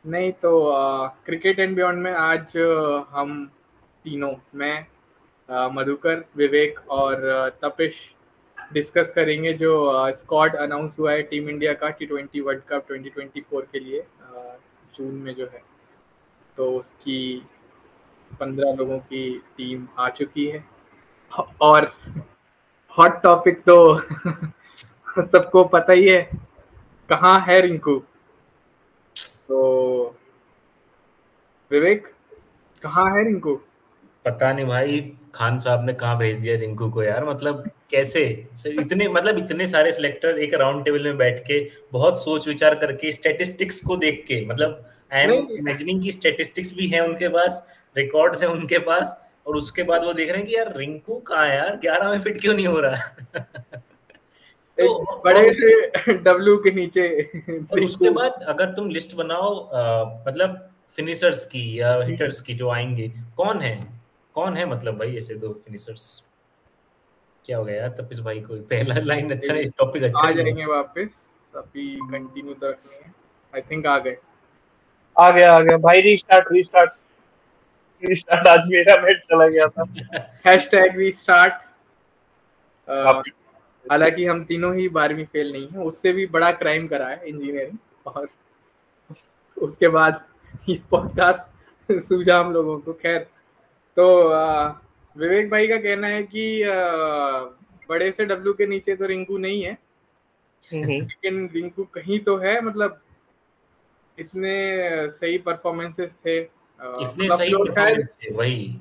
नहीं तो cricket and beyond में आज हम तीनों, मैं, मधुकर, विवेक और तपिश डिस्कस करेंगे जो स्क्वाड अनाउंस हुआ है टीम इंडिया का T20 वर्ल्ड कप 2024 के लिए, जून में जो है। तो उसकी 15 लोगों की टीम आ चुकी है। और हॉट टॉपिक तो सबको पता ही है, कहाँ है रिंकू। तो विवेक, कहाँ है रिंकू? पता नहीं भाई, खान साहब ने कहाँ भेज दिया रिंकू को यार। मतलब कैसे इतने, मतलब इतने सारे सिलेक्टर एक राउंड टेबल में बैठ के बहुत सोच विचार करके स्टैटिस्टिक्स को देख के, मतलब आई एम नहीं, इमेजिनिंग की स्टैटिस्टिक्स भी हैं उनके पास, रिकॉर्ड्स हैं उनके पास, और उसके बाद वो देख रहे हैं कि यार रिंकू कहाँ है यार, 11 में फिट क्यों नहीं हो रहा। तो एक बड़े से डब्लू के नीचे और उसके रिंकू। बाद अगर तुम लिस्ट बनाओ मतलब फिनिशर्स की या हिटर्स की जो आएंगे, कौन है कौन है, मतलब भाई ऐसे दो फिनिशर्स। क्या हो गया यार तपिस भाई को, पहला लाइन अच्छा नहीं, इस टॉपिक अच्छा आ नहीं है। जाएंगे वापस, अभी कंटिन्यू तो रखनी है। आई थिंक आ गए। आ गया भाई, रीस्टार्ट रीस्टार्ट रीस्टार्ट। आज मेरा नेट चला गया था। Hashtag we start. आप हालांकि हम तीनों ही 12वीं फेल नहीं है, उससे भी बड़ा क्राइम करा है इंजीनियरिंग, और उसके बाद ये पॉडकास्ट सूझा हम लोगों को। खैर, तो विवेक भाई का कहना है कि बड़े से डब्लू के नीचे तो रिंकू नहीं है, लेकिन रिंकू कहीं तो है। मतलब इतने सही परफॉर्मेंसेस थे, इतने मतलब सही जो शायद, परफॉर्मेंस थे वही।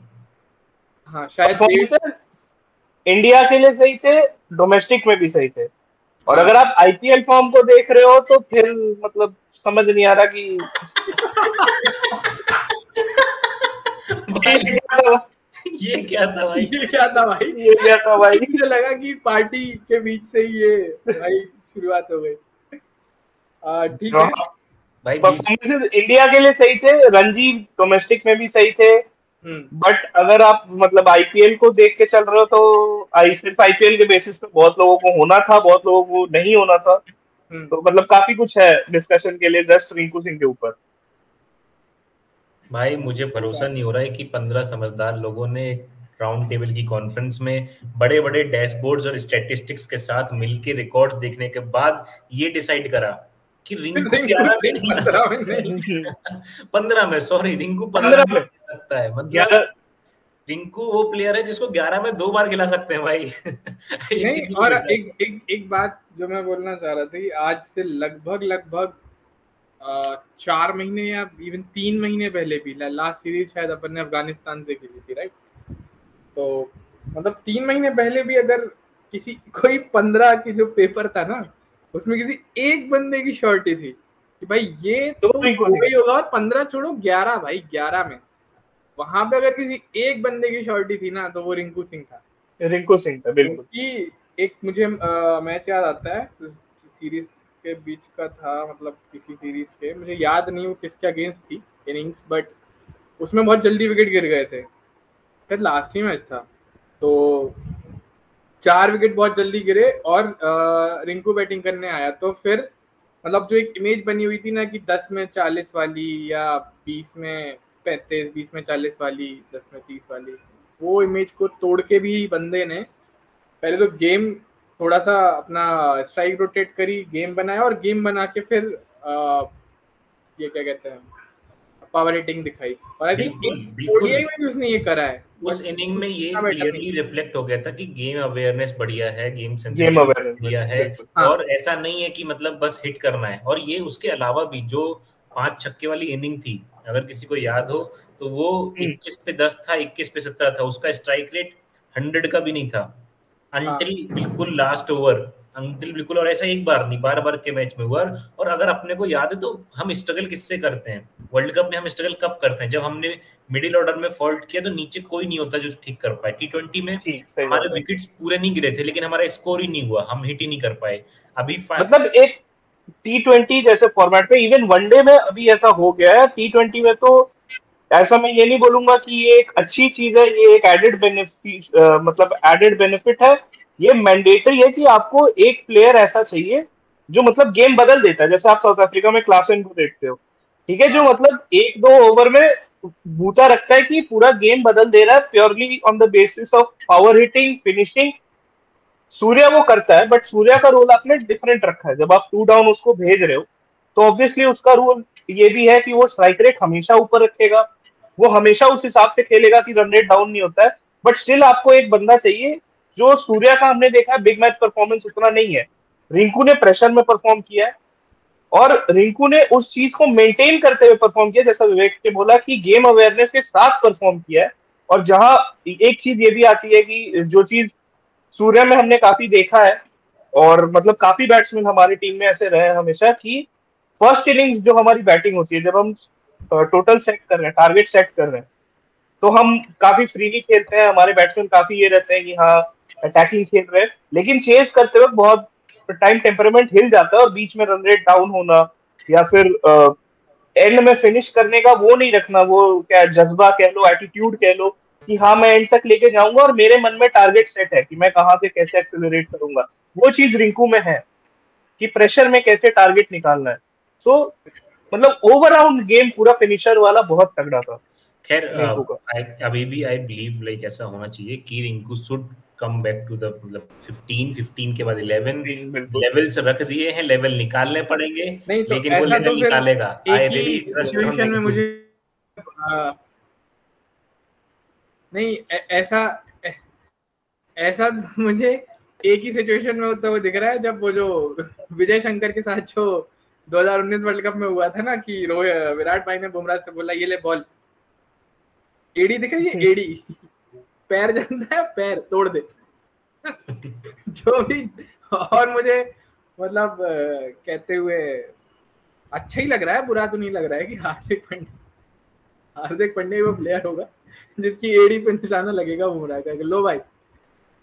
हाँ शायद परफॉर्मेंसेस इंडिया के लिए सही थे, डोमेस्टिक में भी सही थे। और हाँ। अगर आप आईपीएल फॉर्म को देख रहे हो तो फिर मतलब समझ नहीं आ रहा कि ये भाई क्या था। ये क्या था भाई। ये क्या था भाई? ये क्या था भाई। मुझे लगा कि पार्टी के बीच से ही ये भाई शुरुआत हो गई। ठीक है। भाई बीच। परफॉर्मेंसेस इंडिया के लिए सही थे, रणजी डोमेस्टिक में भी सही थे। हम्म। बट अगर आप मतलब आईपीएल को देख के चल रहे हो तो सिर्फ आईपीएल के बेसिस पे बहुत लोगों को होना था, बहुत लोगों को नहीं होना था। हम्म। तो मतलब काफी कुछ है डिस्कशन के लिए जस्ट रिंकू सिंह के ऊपर। भाई मुझे भरोसा नहीं हो रहा है कि 15 समझदार लोगों ने राउंड टेबल की कॉन्फ्रेंस में बड़े बड़े डैशबोर्ड्स और स्टैटिस्टिक्स के साथ मिलके रिकॉर्ड्स देखने के बाद ये डिसाइड करा कि रिंकू रिंकू 11 में सिंह नहीं आ 15 में नहीं। सकता। 15 में, सॉरी, रिंकू 15 पंद्रह में में आ सकता है, मतलब 11। रिंकू वो प्लेयर है जिसको 11 में 2 बार खिला सकते हैं भाई। ये नहीं, किसी को और बेटा। एक बात जो मैं बोलना चाह रहा था कि आज से लगभग लगभग 4 महीने या इवन 3 महीने पहले भी लास्ट सीरीज शायद अपन ने अफगानिस्तान से खेली थी, राइट? तो मतलब 3 महीने पहले भी अगर किसी कोई 15 की जो पेपर था ना, उसमें किसी एक बंदे की शॉर्टी थी कि भाई ये तो तो रिंकू हो सिंह, गई होगा। और 15 छोड़ो, 11 भाई, 11 में वहां पे अगर किसी एक बंदे की शॉर्टी थी ना, तो वो रिंकू सिंह था। रिंकू सिंह था बिल्कुल। क्योंकि एक मुझे मैच याद आता है, सीरीज के बीच का था, मतलब किसी सीरीज के, मुझे याद नहीं वो किसके अगेंस्ट थी इनिंग्स, बट उसमें बहुत जल्दी विकेट गिर गए थे, शायद लास्ट ही मैच था। तो 4 विकेट बहुत जल्दी गिरे और रिंकू बैटिंग करने आया, तो फिर मतलब जो एक इमेज बनी हुई थी ना कि 10 में 40 वाली, या 20 में 35, 20 में 40 वाली, 10 में 30 वाली, वो इमेज को तोड़ के भी बंदे ने पहले तो गेम थोड़ा सा अपना स्ट्राइक रोटेट करी, गेम बनाया, और गेम बना के फिर ये क्या कहते हैं, पावर हिटिंग दिखाई। और आई थिंक बिल्कुल एक बिल्कुल। ओडीआई में भी उसने ये करा है, उस बट इनिंग में ये बेटर नहीं। क्लियरली रिफ्लेक्ट हो गया था कि गेम अवेयरनेस बढ़िया है, गेम गेम सेंसिटिविटी अवेयरनेस बढ़िया है। बिल्कुल। हाँ। और ऐसा नहीं है कि मतलब बस हिट करना है। और ये उसके अलावा भी जो 5 छक्के वाली इनिंग थी, अगर किसी को याद हो, तो वो 21 पे 10 था, 21 पे 17 था, उसका स्ट्राइक रेट 100 का भी नहीं था हाँ। अंटिल बिल्कुल लास्ट ओवर, अंटिल बिल्कुल। और ऐसा एक बार नहीं, बार बार के मैच में हुआ। और अगर अपने को याद है तो हम स्ट्रगल किससे करते हैं वर्ल्ड कप में, हम स्ट्रगल कब करते हैं, जब हमने मिडिल ऑर्डर में फॉल्ट किया तो नीचे कोई नहीं होता जो ठीक कर पाए। T20 में ठीक, सही बात हमारे है। विकेट्स पूरे नहीं गिरे थे, लेकिन हमारा स्कोर ही नहीं हुआ, हम हिट ही नहीं कर पाए। अभी मतलब एक T20 जैसे फॉर्मेट में, इवन वनडे में अभी ऐसा हो गया है। T20 में तो ऐसा मैं ये नहीं बोलूंगा कि ये एक अच्छी चीज है, ये एक एडेड बेनिफिट, मतलब एडेड बेनिफिट है। ये मैंडेटरी है कि आपको एक प्लेयर ऐसा चाहिए जो मतलब गेम बदल देता है। जैसे आप साउथ अफ्रीका में क्लासन को देखते हो, ठीक है, जो मतलब 1-2 ओवर में बूता रखता है कि पूरा गेम बदल दे रहा है purely on the basis of power hitting, finishing. Surya वो करता है, बट सूर्या का रोल आपने डिफरेंट रखा है। जब आप 2 डाउन उसको भेज रहे हो तो ऑब्वियसली उसका रोल ये भी है कि वो स्ट्राइक रेट हमेशा ऊपर रखेगा, वो हमेशा उस हिसाब से खेलेगा कि रन रेट डाउन नहीं होता है। बट स्टिल आपको एक बंदा चाहिए, जो सूर्या का हमने देखा है बिग मैच परफॉर्मेंस उतना नहीं है, रिंकू ने प्रेशर में परफॉर्म किया है, और रिंकू ने उस चीज को मेंटेन करते हुए परफॉर्म किया, जैसा विवेक ने बोला कि गेम अवेयरनेस के साथ परफॉर्म किया है। और जहां एक चीज ये भी आती है कि जो चीज सूर्या में हमने काफी देखा है, और मतलब काफी बैट्समैन हमारी टीम में ऐसे रहे हैं हमेशा, कि फर्स्ट इनिंग्स जो हमारी बैटिंग होती है, जब हम टोटल सेट कर रहे हैं, टारगेट सेट कर रहे हैं, तो हम काफी फ्रीली खेलते हैं, हमारे बैट्समैन काफी ये रहते हैं कि हाँ अटैकिंग खेल रहे हैं, लेकिन चेस करते वक्त बहुत टाइम टेम्परामेंट हिल जाता है, और बीच में रन रेट डाउन होना, या फिर एंड में फिनिश करने का वो नहीं रखना, वो क्या जज्बा कह लो, एटीट्यूड कह लो, कि हाँ मैं एंड तक लेके जाऊंगा और मेरे मन में टारगेट सेट है कि मैं कहाँ से कैसे एक्सेलरेट करूंगा। वो चीज रिंकू में है कि प्रेशर में कैसे टारगेट निकालना है। तो मतलब ओवरऑल गेम पूरा फिनिशर वाला बहुत तगड़ा था खैर रिंकू का। अभी भी आई बिलीव लाइक ऐसा होना चाहिए कि Rinku should come back to the मतलब 15 के बाद 11 बिल्कुल लेवल्स रख दिए हैं, लेवल निकालने पड़ेंगे, नहीं तो लेकिन वो ऐसा तो लेवल फिर निकालेगा। एक I he really trust on situation में रिंकू। मुझे नहीं ऐसा ऐसा तो मुझे एक ही सिचुएशन में होता हुआ दिख रहा है, जब वो जो विजय शंकर के साथ जो 2019 वर्ल्ड कप में हुआ था ना, कि विराट भाई ने बुमराह से बोला ये ले बॉल, एडी दिख रही है, एडी पैर जानता है, पैर तोड़ दे जो भी। और मुझे मतलब कहते हुए अच्छा ही लग रहा है, बुरा तो नहीं लग रहा है कि हार्दिक पांड्या वो प्लेयर होगा जिसकी एडी पे निशाना लगेगा बुमराह का, लो भाई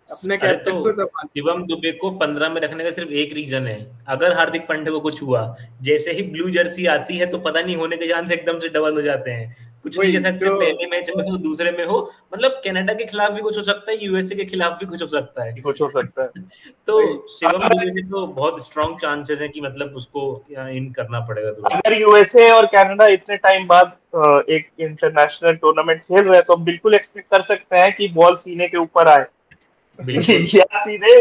अपने अरे तो कैप्टन को संभाल। शिवम दुबे को 15 में रखने का सिर्फ एक रीजन है, अगर हार्दिक पांड्या को कुछ हुआ, जैसे ही ब्लू जर्सी आती है तो पता नहीं होने के चांस एकदम से डबल हो जाते हैं। कुछ नहीं वही कह सकते, जो पहले मैच में हो दूसरे में हो, मतलब कनाडा के खिलाफ भी कुछ हो सकता है, यूएसए के खिलाफ भी कुछ हो सकता है कुछ हो सकता है। तो वही शिवम दुबे के तो बहुत स्ट्रॉन्ग चांसेस है कि मतलब उसको इन करना पड़ेगा तुरंत। अगर यूएसए और कनाडा इतने टाइम बाद एक इंटरनेशनल टूर्नामेंट खेल रहे हैं, तो बिल्कुल एक्सपेक्ट कर सकते हैं कि बॉल सीने के ऊपर आए बिल्कुल या सीधे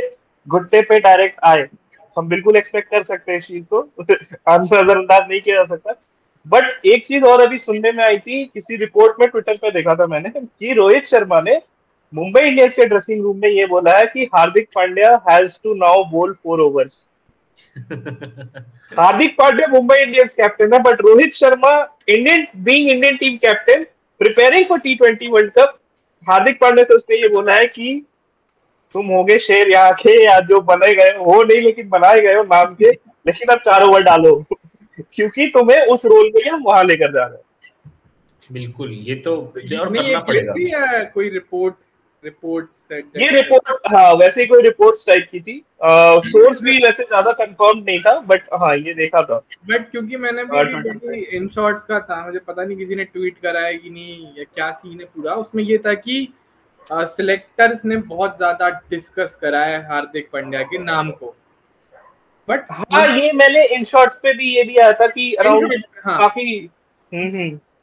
घुट्टे पे डायरेक्ट आए। हम बिल्कुल एक्सपेक्ट कर सकते हैं इस चीज को नजरअंदाज नहीं किया जा सकता। बट एक चीज और अभी सुनने में आई थी, किसी रिपोर्ट में ट्विटर पे देखा था मैंने, कि रोहित शर्मा ने मुंबई इंडियंस के ड्रेसिंग रूम में ये बोला है कि Hardik Pandya has to now bowl 4 overs. Hardik Pandya Mumbai Indians captain है, but Rohit Sharma Indian team captain preparing for T20 world cup, Hardik Pandya से उसने ये बोला है कि तुम होगे शेर यहाँ के, या जो बने गए हो नहीं, लेकिन बनाए गए हो नाम के, लेकिन अब 4 ओवर डालो क्योंकि तुम्हें उस रोल में हम वहां लेकर जा रहे हैं। बिल्कुल, ये तो और नहीं, ये करना क्लिप पड़ेगा। थी या कोई रिपोर्ट सेट ये दैट रिपोर्ट, हाँ वैसे ही कोई रिपोर्ट टाइप की थी, सोर्स भी वैसे ज्यादा कंफर्म नहीं था, बट हाँ ये देखा था। बट क्योंकि मैंने भी अभी देखी इन शॉर्ट्स का था, मुझे पता नहीं किसी ने ट्वीट करा है कि नहीं या क्या सीन है पूरा, उसमें ये था कि सिलेक्टर्स ने बहुत ज्यादा डिस्कस करा है हार्दिक पांड्या के नाम को, बट हाँ ये मैंने इन शॉर्ट्स पे भी ये भी आया था कि अराउंड हाँ काफी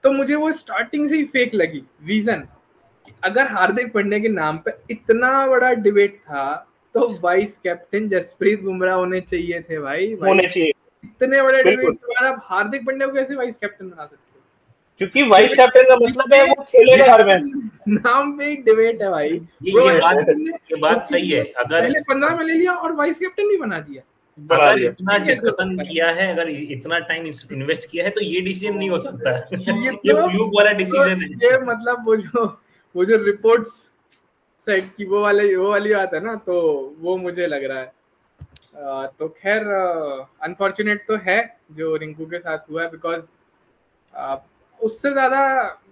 तो मुझे वो स्टार्टिंग से ही फेक लगी। रीजन, अगर हार्दिक पांड्या के नाम पे इतना बड़ा डिबेट था तो वाइस कैप्टन जसप्रीत बुमराह होने चाहिए थे भाई। होने चाहिए, इतने बड़े डिबेट बिल्कुल, के बाद आप हार्दिक पांड्या को कैसे वाइस कैप्टन बना सकते हो? क्योंकि वाइस कैप्टन का मतलब है वो खेलेगा हर मैच। नाम पे ही डिबेट है भाई। ये बात सही है। अगर पहले 15 में ले लिया और वाइस कैप्टन भी बना दिया। बना अगर दिया, इतना डिस्कशन किया है, अगर इतना टाइम इन्वेस्ट किया है, तो ये डिसीजन नहीं हो सकता ये तो फ्लूक वाला डिसीजन है। ये मतलब वो जो रिपोर्ट्स सेट की वो वाली बात है ना, तो वो मुझे लग रहा है। तो खैर अनफॉर्चुनेट तो है जो रिंकू के साथ हुआ है, बिकॉज उससे ज्यादा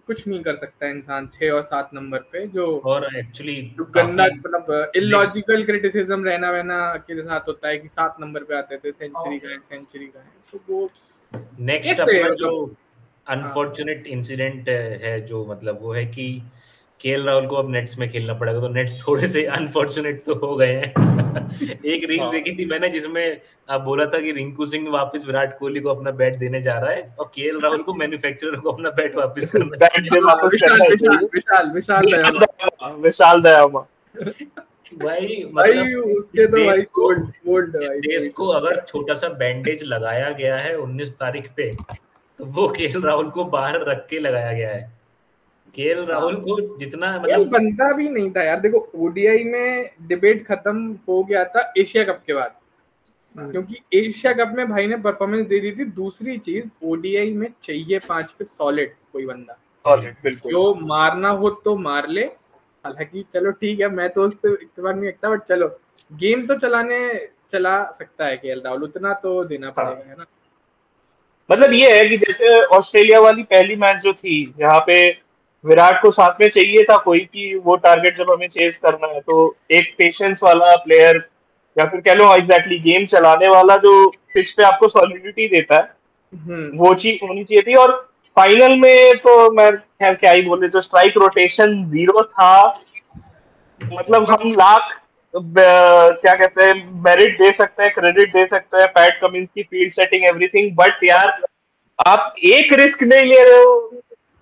कुछ नहीं कर सकता इंसान 6 और 7 नंबर पे, जो और एक्चुअली गंदा मतलब इलॉजिकल क्रिटिसिज्म रहना वहना के साथ होता है कि 7 नंबर पे आते थे, सेंचुरी का है, तो वो नेक्स्ट अपना जो अनफॉर्चुनेट इंसिडेंट है, जो मतलब वो है कि केएल राहुल को अब नेट्स में खेलना पड़ेगा, तो नेट्स थोड़े से अनफॉर्चुनेट तो हो गए हैं। एक रील देखी थी मैंने जिसमें आप बोला था कि रिंकू सिंह वापस विराट कोहली को अपना बैट देने जा रहा है और केएल राहुल को मैन्युफैक्चरर को अपना बैट वापस करना बैट से वापस करना विशाल विशाल दयामा, विशाल दयामा भाई भाई मतलब उसके तो भाई देश को गोल्ड इस भाई देश को अगर छोटा सा बैंडेज लगाया गया है 19 तारीख पे, तो वो केएल राहुल को बाहर रख के लगाया गया है। केएल राहुल को जितना ये मतलब बनता भी नहीं था यार। देखो ओडीआई में डिबेट खत्म हो गया था एशिया कप के बाद, क्योंकि एशिया कप में भाई ने परफॉर्मेंस दे दी थी। दूसरी चीज ओडीआई में चाहिए 5 पे सॉलिड कोई बंदा, बिल्कुल जो मारना हो तो मार ले। हालांकि चलो ठीक है, मैं तो उससे इत्तेफाक नहीं रखता, बट चलो गेम तो चला सकता है केएल राहुल, उतना तो देना पड़ेगा, है ना। मतलब ये है कि जैसे ऑस्ट्रेलिया वाली पहली मैच जो थी, यहाँ पे विराट को साथ में चाहिए था कोई कि वो टारगेट जब हमें चेज करना है तो एक पेशेंस वाला प्लेयर, या फिर कह लो एग्जैक्टली गेम चलाने वाला जो पिच पे आपको सॉलिडिटी देता है, वो चीज होनी चाहिए थी। और फाइनल में तो मैं खैर क्या ही बोले, तो स्ट्राइक रोटेशन 0 था। मतलब हम लाख क्या कहते हैं मेरिट दे सकते हैं, क्रेडिट दे सकते हैं पैट कमिंस की फील्ड सेटिंग एवरीथिंग, बट यार आप एक रिस्क नहीं ले रहे हो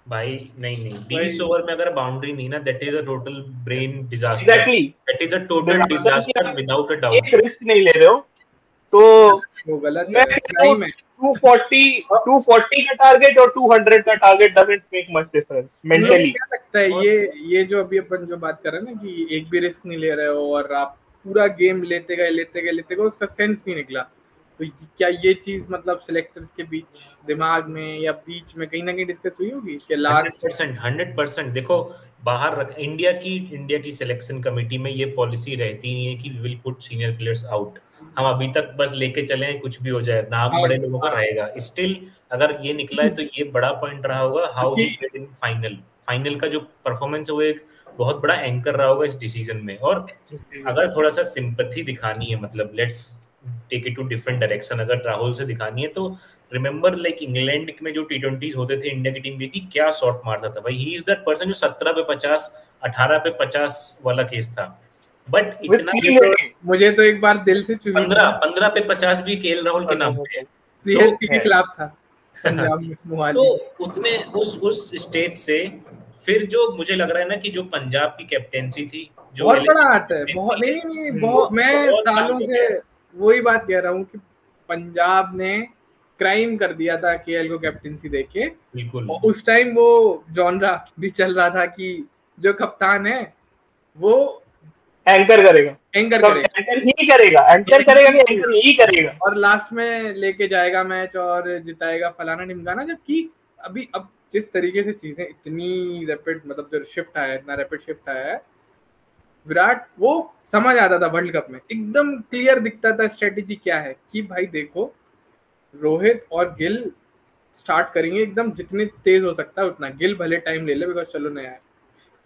भाई। नहीं 20 ओवर में अगर बाउंड्री नहीं ना, that is a total brain disaster. Exactly that is a total disaster without a doubt. एक रिस्क नहीं ले रहे हो तो वो गलत मैं है। कहता हूँ 240 का टारगेट और 200 का target doesn't make much difference mentally. क्या लगता है ये जो अभी अपन जो बात कर रहे हैं ना कि एक भी रिस्क नहीं ले रहे हो और आप पूरा गेम लेते गए, उसका सेंस नहीं निकला, तो क्या ये चीज मतलब सिलेक्टर्स के बीच दिमाग में या बीच में कहीं ना कहीं डिस्कस हुई होगी कि लास्ट 100% देखो, बाहर रख इंडिया की सिलेक्शन कमेटी में ये पॉलिसी रहती नहीं है कि we will put senior players out. हम अभी तक बस लेके चले, कुछ भी हो जाए, नाम बड़े लोगों का रहेगा। स्टिल अगर ये निकला है तो ये बड़ा पॉइंट रहा होगा how he played in final का जो परफॉर्मेंस है वो एक बहुत बड़ा एंकर रहा होगा इस डिसीजन में। और अगर थोड़ा सा सिंपैथी दिखानी है, मतलब let's take it to different direction, अगर राहुल से दिखानी है तो रिमेंबर लाइक इंग्लैंड में जो T20 होते थे, इंडिया की टीम भी थी, क्या शॉट मारता था भाई। ही इज दैट पर्सन जो 17 पे 50, 18 पे 50 वाला केस था। बट इतना मुझे तो एक बार दिल से 15 पे 50 भी केएल राहुल के नाम पे है, सीएसके के खिलाफ था पंजाब में। तो उतने उस स्टेज से फिर जो मुझे लग रहा है ना कि जो पंजाब की कैप्टेंसी थी, जो बहुत बड़ा हाथ है, बहुत नहीं बहुत, मैं सालों से वही बात कह रहा हूँ कि पंजाब ने क्राइम कर दिया था केएल को कैप्टेंसी देके। बिल्कुल। और उस टाइम वो जॉनरा भी चल रहा था कि जो कप्तान है वो एंकर करेगा और लास्ट में लेके जाएगा मैच और जिताएगा फलाना ढिमकाना। जबकि अभी अब जिस तरीके से चीजें इतनी रैपिड, मतलब जो शिफ्ट आया है, इतना रैपिड शिफ्ट आया है, विराट वो समझ आता था वर्ल्ड कप में, एकदम क्लियर दिखता था स्ट्रेटेजी क्या है कि भाई देखो रोहित और गिल स्टार्ट करेंगे एकदम, जितने तेज हो सकता है उतना, गिल भले टाइम ले ले बिकॉज चलो नया है।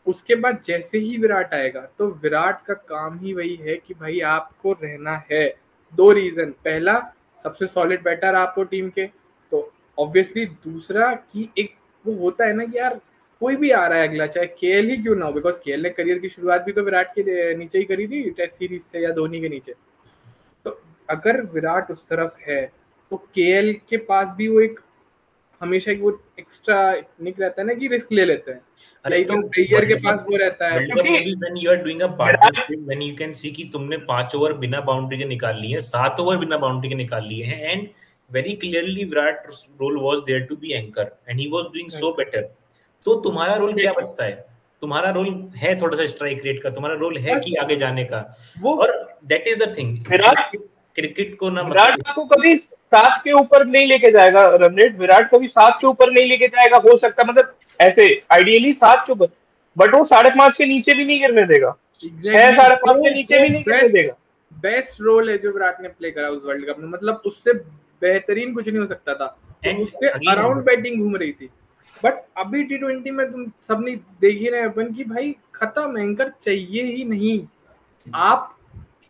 उसके बाद जैसे ही विराट आएगा तो विराट का काम ही वही है कि भाई आपको रहना है। 2 रीजन, पहला सबसे सॉलिड बैटर आपको टीम के, तो ऑब्वियसली दूसरा कि एक वो होता है ना कि यार कोई भी आ रहा है अगला, चाहे केएल ही क्यों ना हो, बिकॉज केएल ने करियर की शुरुआत भी तो विराट के नीचे ही करी थी, टेस्ट सीरीज से या धोनी के नीचे। तो अगर विराट उस तरफ है तो केएल के पास भी वो एक हमेशा वो एक्स्ट्रा निक रहता है ना कि रिस्क ले लेते हैं। अरे तो प्लेयर के पास वो रहता है when you are doing a partnership, when you can see कि तुमने 5 ओवर बिना बाउंड्री के निकाल लिए हैं, 7 ओवर बिना बाउंड्री के निकाल लिए हैं, and very clearly Virat role was there to be anchor and he was doing so better. तो तुम्हारा रोल क्या बचता है? तुम्हारा रोल है थोड़ा सा स्ट्राइक रेट का, तुम्हारा रोल है कि आगे जाने का, और that is the thing. Cricket को ना विराट को कभी 7 के ऊपर नहीं लेके जाएगा रन रेट, विराट कभी 7 के ऊपर नहीं लेके जाएगा, हो सकता मतलब ऐसे आइडियली 7 के ऊपर, बट वो 5.5 के नीचे भी नहीं गिरने देगा, 6-5.5 के नीचे भी नहीं गिरने देगा। बेस्ट रोल है जो विराट ने प्ले करा उस वर्ल्ड कप में, मतलब उससे बेहतरीन कुछ नहीं हो सकता था। तो उसके अराउंड बैटिंग घूम रही थी। बट अभी T20 में तुम सबने देख ही रहे अपन कि भाई खत्म, एंकर चाहिए ही नहीं। आप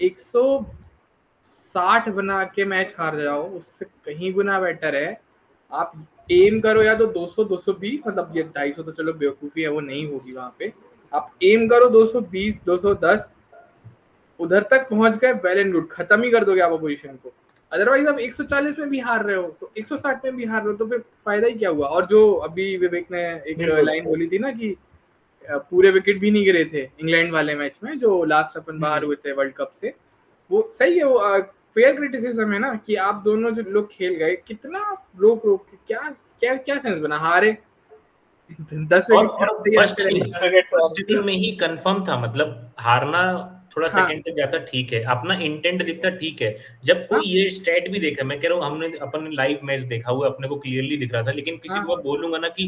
160 बना के मैच हार जाओ, उससे कहीं गुना बेटर है आप एम करो या तो 200 220, मतलब ये 250 तो चलो बेवकूफी है, वो नहीं होगी वहां पे। आप एम करो 220 210 उधर तक पहुंच गए, वेल एंड गुड, खत्म ही कर दोगे आप अपोजिशन को। अदरवाइज आप 140 में भी हार रहे हो तो 160 में भी हार रहे हो तो फिर फायदा ही क्या हुआ। और जो अभी विवेक ने एक लाइन बोली थी ना कि पूरे विकेट भी नहीं गिरे थे इंग्लैंड वाले मैच में जो लास्ट अपन बाहर हुए थे वर्ल्ड कप से, वो सही है, वो फेयर क्रिटिसिज्म है ना कि आप दोनों जो लोग खेल गए कितना रोक रोक के क्या क्या क्या सेंस बना, हारे 10 विकेट फर्स्ट इनिंग में ही कंफर्म था, मतलब हारना थोड़ा हाँ। सेकंड तक जाता ठीक है, अपना इंटेंट दिखता ठीक है। जब कोई ये स्टैट भी देखा, मैं कह रहा हूँ हमने अपन लाइव मैच देखा हुआ, अपने को क्लियरली दिख रहा था, लेकिन किसी को बोलूंगा ना कि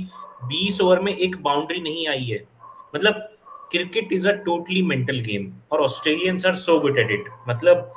20 ओवर में एक बाउंड्री नहीं आई है, मतलब cricket is a totally mental game और Australians are so good at it. मतलब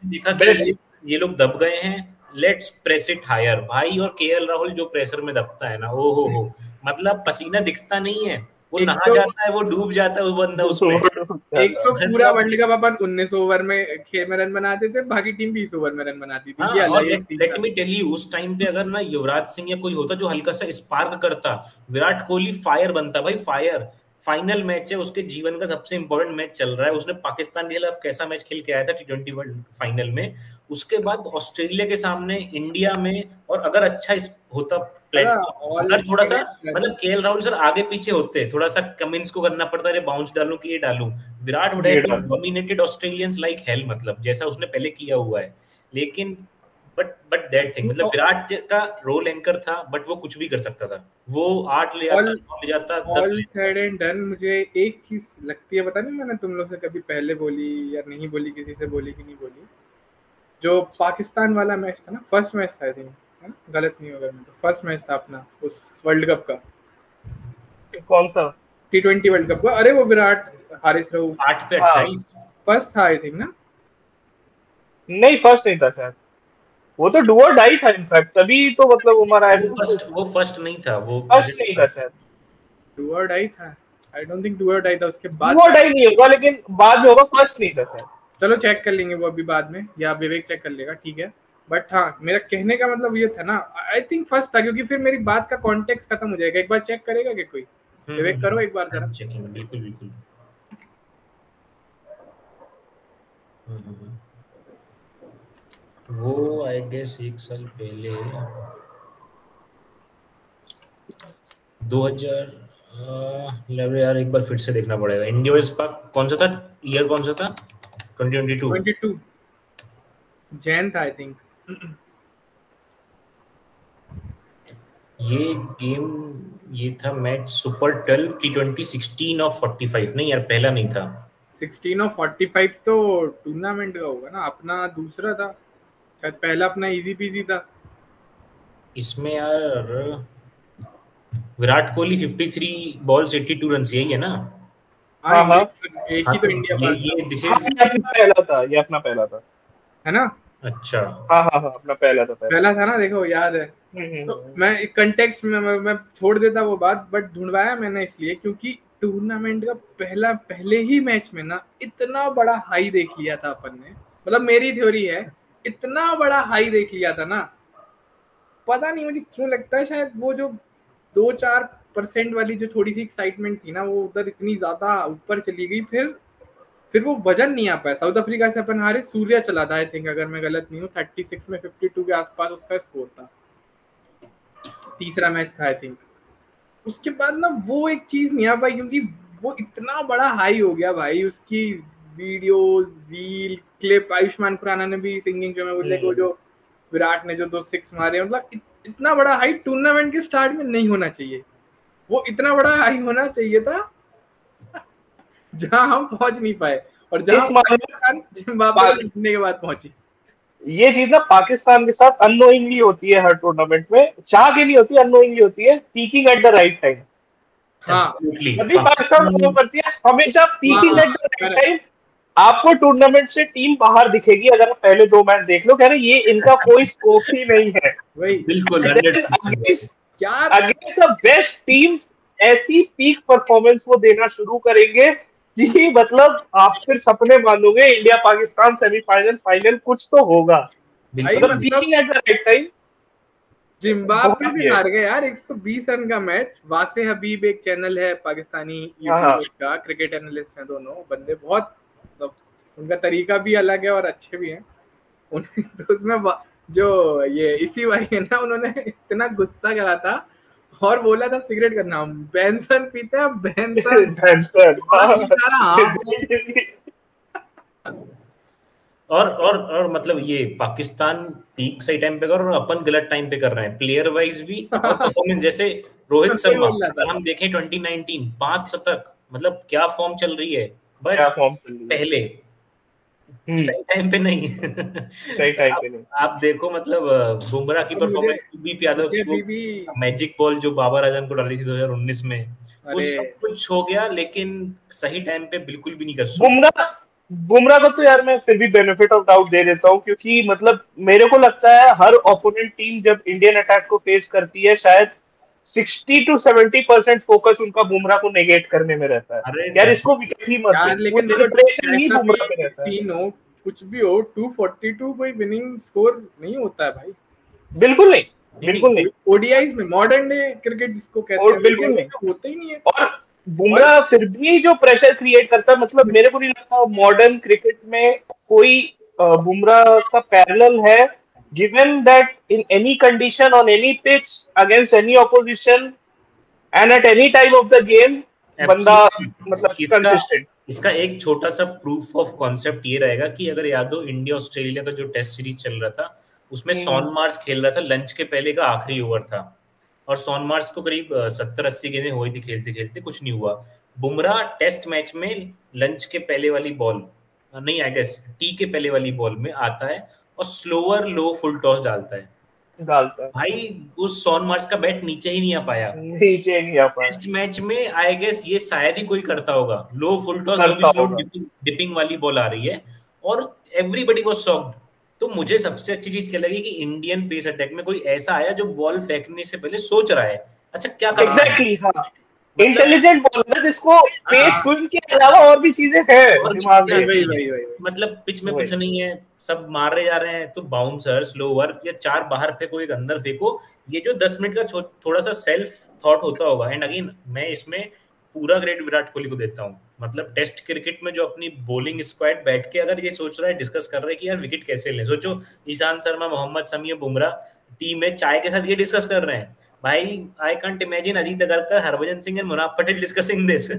देखा कि ये लोग दब गए हैं, लेट्स प्रेस इट हायर भाई। और केएल राहुल जो प्रेशर में दबता है ना, ओ हो, मतलब पसीना दिखता नहीं है, वो नहा जाता है, वो डूब जाता है वो बंदा उसमें। एक तो पूरा वर्ल्ड कप अपन 19 ओवर में खेल में रन बनाते थे, बाकी टीम 20 ओवर में रन बनाती थी। ये अलग एक सीन था। लेट मी टेल यू, उस टाइम पे अगर ना युवराज सिंह या कोई होता जो हल्का सा स्पार्क करता, विराट कोहली फायर बनता भाई, फायर। फाइनल मैच है, उसके जीवन का सबसे इंपॉर्टेंट मैच चल रहा है, उसने पाकिस्तान के खिलाफ कैसा मैच खेल के आया था T20 वर्ल्ड फाइनल में, उसके बाद ऑस्ट्रेलिया के सामने, इंडिया में, और अगर अच्छा होता प्लेटफॉर्म, अगर थोड़ा सा मतलब केएल राहुल सर आगे पीछे होते, थोड़ा सा कमिंस को करना पड़ता है बाउंस डालूं कि ये डालूं, Virat would have dominated Australians like hell, मतलब जैसा उसने पहले किया हुआ है। लेकिन बट दैट थिंग, मतलब विराट का रोल एंकर था, बट वो कुछ भी कर सकता था, वो 8 ले आता, 9 ले जाता, 10 ऑल सेड एंड डन। मुझे एक चीज लगती है, पता नहीं मैंने तुम लोग से कभी पहले बोली या नहीं बोली, किसी से बोली कि नहीं बोली, जो पाकिस्तान वाला मैच था ना, फर्स्ट मैच था आई थिंक, है ना, गलत नहीं होगा, तो फर्स्ट मैच था अपना उस वर्ल्ड कप का। कौन सा? T20 वर्ल्ड कप का। अरे वो विराट हारिस रऊफ 8 पे 28 फर्स्ट था आई थिंक ना? नहीं फर्स्ट नहीं था शायद, वो तो डू और डाई था इनफैक्ट, तभी तो मतलब हमारा वो फर्स्ट नहीं था, वो फर्स्ट नहीं था शायद, डू और डाई था। आई डोंट थिंक डू और डाई था, उसके बाद डू और डाई नहीं होगा, लेकिन बाद में होगा, फर्स्ट नहीं था शायद। चलो चेक कर लेंगे वो अभी बाद में, या विवेक चेक कर लेगा, ठीक है। बट हाँ, मेरा कहने का मतलब ये था ना, आई थिंक फर्स्ट था, क्योंकि फिर मेरी बात का कॉन्टेक्स्ट खत्म हो जाएगा। एक बार चेक करेगा क्या कोई? विवेक करो एक बार जरा चेकिंग। बिल्कुल बिल्कुल। वो आई गेस 1 साल पहले 2000 यार एक बार फिर से देखना पड़ेगा। इंडिया वर्सेस पाक कौन सा था, ईयर कौन सा था? 2022 जैन था आई थिंक। ये गेम, ये था मैच सुपर 12 T20 16 of 45, नहीं यार पहला नहीं था, 16 of 45 तो टूर्नामेंट का होगा ना, अपना दूसरा था शायद, पहला अपना इजी पीजी था। इसमें यार विराट कोहली 53 बॉल्स 82 रन, यही है ना? हाँ हाँ, एक ही तो इंडिया ये दिस इज अपना पहला था, ये अपना पहला था, है ना? अच्छा हाँ हाँ हाँ, अपना पहला था ना, देखो याद है। तो मैं कंटेक्स्ट में मैं छोड़ देता वो बात, बट ढूंढवाया मैंने इसलिए क्योंकि टूर्नामेंट का पहले ही मैच में ना इतना बड़ा हाई देख लिया था अपन ने, मतलब मेरी थ्योरी है, इतना बड़ा हाई देख लिया था ना, पता नहीं मुझे क्यों लगता है, शायद वो जो 2-4% वाली जो थोड़ी सी एक्साइटमेंट थी ना, वो उधर इतनी ज्यादा ऊपर चली गई, फिर वो वजन नहीं आ पाया। साउथ अफ्रीका से अपन हारे, सूर्या चला था आई थिंक, अगर मैं गलत नहीं हूँ, 36 में 52 के आसपास उसका स्कोर था, तीसरा मैच था आई थिंक। उसके बाद ना वो एक चीज नहीं आ पाई, क्योंकि वो इतना बड़ा हाई हो गया भाई, उसकी videos, reel, clip, Ayushmann Khurrana ने भी सिंगिंग जो मैं बोलते को, जो विराट ने जो 2 6 मारे, मतलब इतना बड़ा हाई टूर्नामेंट के स्टार्ट में नहीं होना चाहिए। वो इतना बड़ा हाई होना चाहिए था जहां हम पहुंच नहीं पाए, और जहां जिम्बाब्वे जीतने के बाद पहुंची। ये चीज ना पाकिस्तान के साथ अननोइंगली होती है, हर टूर्नामेंट में चाह के नहीं होती, अननोइंगली होती है, peeking at the right time. हाँ, अभी पाकिस्तान वो करती है हमेशा peeking at the right time. आपको टूर्नामेंट से टीम बाहर दिखेगी अगर आप पहले 2 मैच देख लो, कह रहे ये इनका कोई स्कोप ही नहीं है। वही बिल्कुल यार, अगेंस्ट द बेस्ट टीम्स ऐसी पीक परफॉर्मेंस वो देना शुरू करेंगे कि मतलब आप फिर सपने मानोगे, इंडिया पाकिस्तान सेमीफाइनल, फाइनल कुछ तो होगा। Peeking at the right time. Zimbabwe बहुत से ही है। हार गए यार 120 रन का मैच। वासे हबीब एक चैनल है पाकिस्तानी हाँ हाँ यूट्यूबर का, क्रिकेट एनालिस्ट हैं दोनों बंदे, बहुत मतलब उनका तरीका भी अलग है और अच्छे भी हैं। तो उसमें जो ये इफी भाई है ना, उन्होंने इतना गुस्सा करा था और बोला था सिगरेट का नाम, बेंसन पीते हैं बेंसन। धनसर, और हाँ। बेचारा हाफ और मतलब ये पाकिस्तान पीक सही टाइम पे कर रहा है और अपन गलत टाइम पे कर रहे हैं, प्लेयर वाइज भी और परफॉर्मेंस। जैसे रोहित सही शर्मा, बोल रहा अगर था। हम देखें 2019 5 शतक, मतलब क्या फॉर्म चल रही है, क्या बट फॉर्म चल रही है। पहले सही टाइम पे नहीं। सही टाइम पे नहीं। आप देखो मतलब बुमराह की और मुझे परफॉर्मेंस, कुलदीप यादव मुझे की वो अभी भी, मैजिक बॉल जो बाबर आजम को डाली थी 2019 में, वो अरे सब कुछ हो गया, लेकिन सही टाइम पे बिल्कुल भी नहीं कर सकते। बुमराह बुमराह को तो यार मैं फिर भी बेनिफिट ऑफ डाउट दे देता हूँ, क्योंकि मतलब मेरे को लगता है हर ओपोनेंट टीम जब इंडियन अटैक को फेस करती है, शायद 60 to 70% फोकस उनका बुमराह को नेगेट करने में रहता है। अरे यार इसको विकेट ही मत दो, यार लेकिन पूरा देखो प्रिपरेशन ही कैसा भी बुमराह पे रहता है। सीन हो, कुछ भी हो, 242 कोई विनिंग स्कोर नहीं होता है भाई। बिल्कुल नहीं, नहीं नहीं, बिल्कुल नहीं। ओडीआईज में, मॉडर्न डे क्रिकेट जिसको कहते और हैं, बिल्कुल ओडीआई नहीं। में होते ही नहीं है। और और बुमराह फिर भी जो प्रेशर क्रिएट करता है, मतलब मेरे को नहीं लगता मॉडर्न क्रिकेट में कोई बुमराह का पैरेलल है, given that in any condition on any pitch against any opposition and at any time of the game, बंदा मतलब एब्सोल्युटली। इसका कंसिस्टेंट। इसका एक छोटा सा प्रूफ ऑफ कॉन्सेप्ट ये रहेगा कि अगर याद हो इंडिया ऑस्ट्रेलिया का जो टेस्ट सीरीज चल रहा था, उसमें सॉन मार्स खेल रहा था, लंच के पहले का आखिरी ओवर था, और सॉन मार्स को करीब 70-80 गेंदें हुई थी, खेलते खेलते कुछ नहीं हुआ। बुमराह टेस्ट मैच में लंच के पहले वाली बॉल, नहीं आई गेस टी के पहले वाली बॉल में आता है और स्लोअर लो फुल टॉस डालता है। डालता है, भाई उस सॉन मार्स का बैट नीचे ही नहीं आ पाया। नीचे नहीं आ पाया। टेस्ट मैच में आई गेस ये शायद ही कोई करता होगा, लो फुल टॉस, वो भी करता स्लो होगा। डिपिंग वाली बॉल आ रही है, और एवरीबॉडी वाज शॉक्ड। तो मुझे सबसे अच्छी चीज क्या लगी कि इंडियन पेस अटैक में कोई ऐसा आया जो बॉल फेंकने से पहले सोच रहा है, अच्छा क्या करना है, एग्जैक्टली, हाँ। मतलब इंटेलिजेंट बॉलर जिसको पेस हाँ, स्विंग के अलावा और भी चीजें हैं और भी दिमाग चीजें वही में। वही आती हैं। वही वही वही। मतलब पिच में वही। कुछ नहीं है, सब मारे जा रहे हैं, तो बाउंसर स्लोअर या 4 बाहर फेंको, एक अंदर फेंको, ये जो 10 मिनट का थोड़ा सा सेल्फ थॉट होता होगा। एंड अगेन मैं इसमें पूरा ग्रेड विराट कोहली को देता हूँ। मतलब टेस्ट क्रिकेट में जो अपनी बॉलिंग स्क्वाड बैठ के अगर ये सोच रहा है, डिस्कस कर रहा है कि यार विकेट कैसे लें, सोचो ईशांत शर्मा, मोहम्मद शमी, बुमराह टीम में चाय के साथ ये डिस्कस कर रहे हैं। भाई I can't imagine Ajit Agarkar, Harbhajan Singh and Munaf Patel discussing this.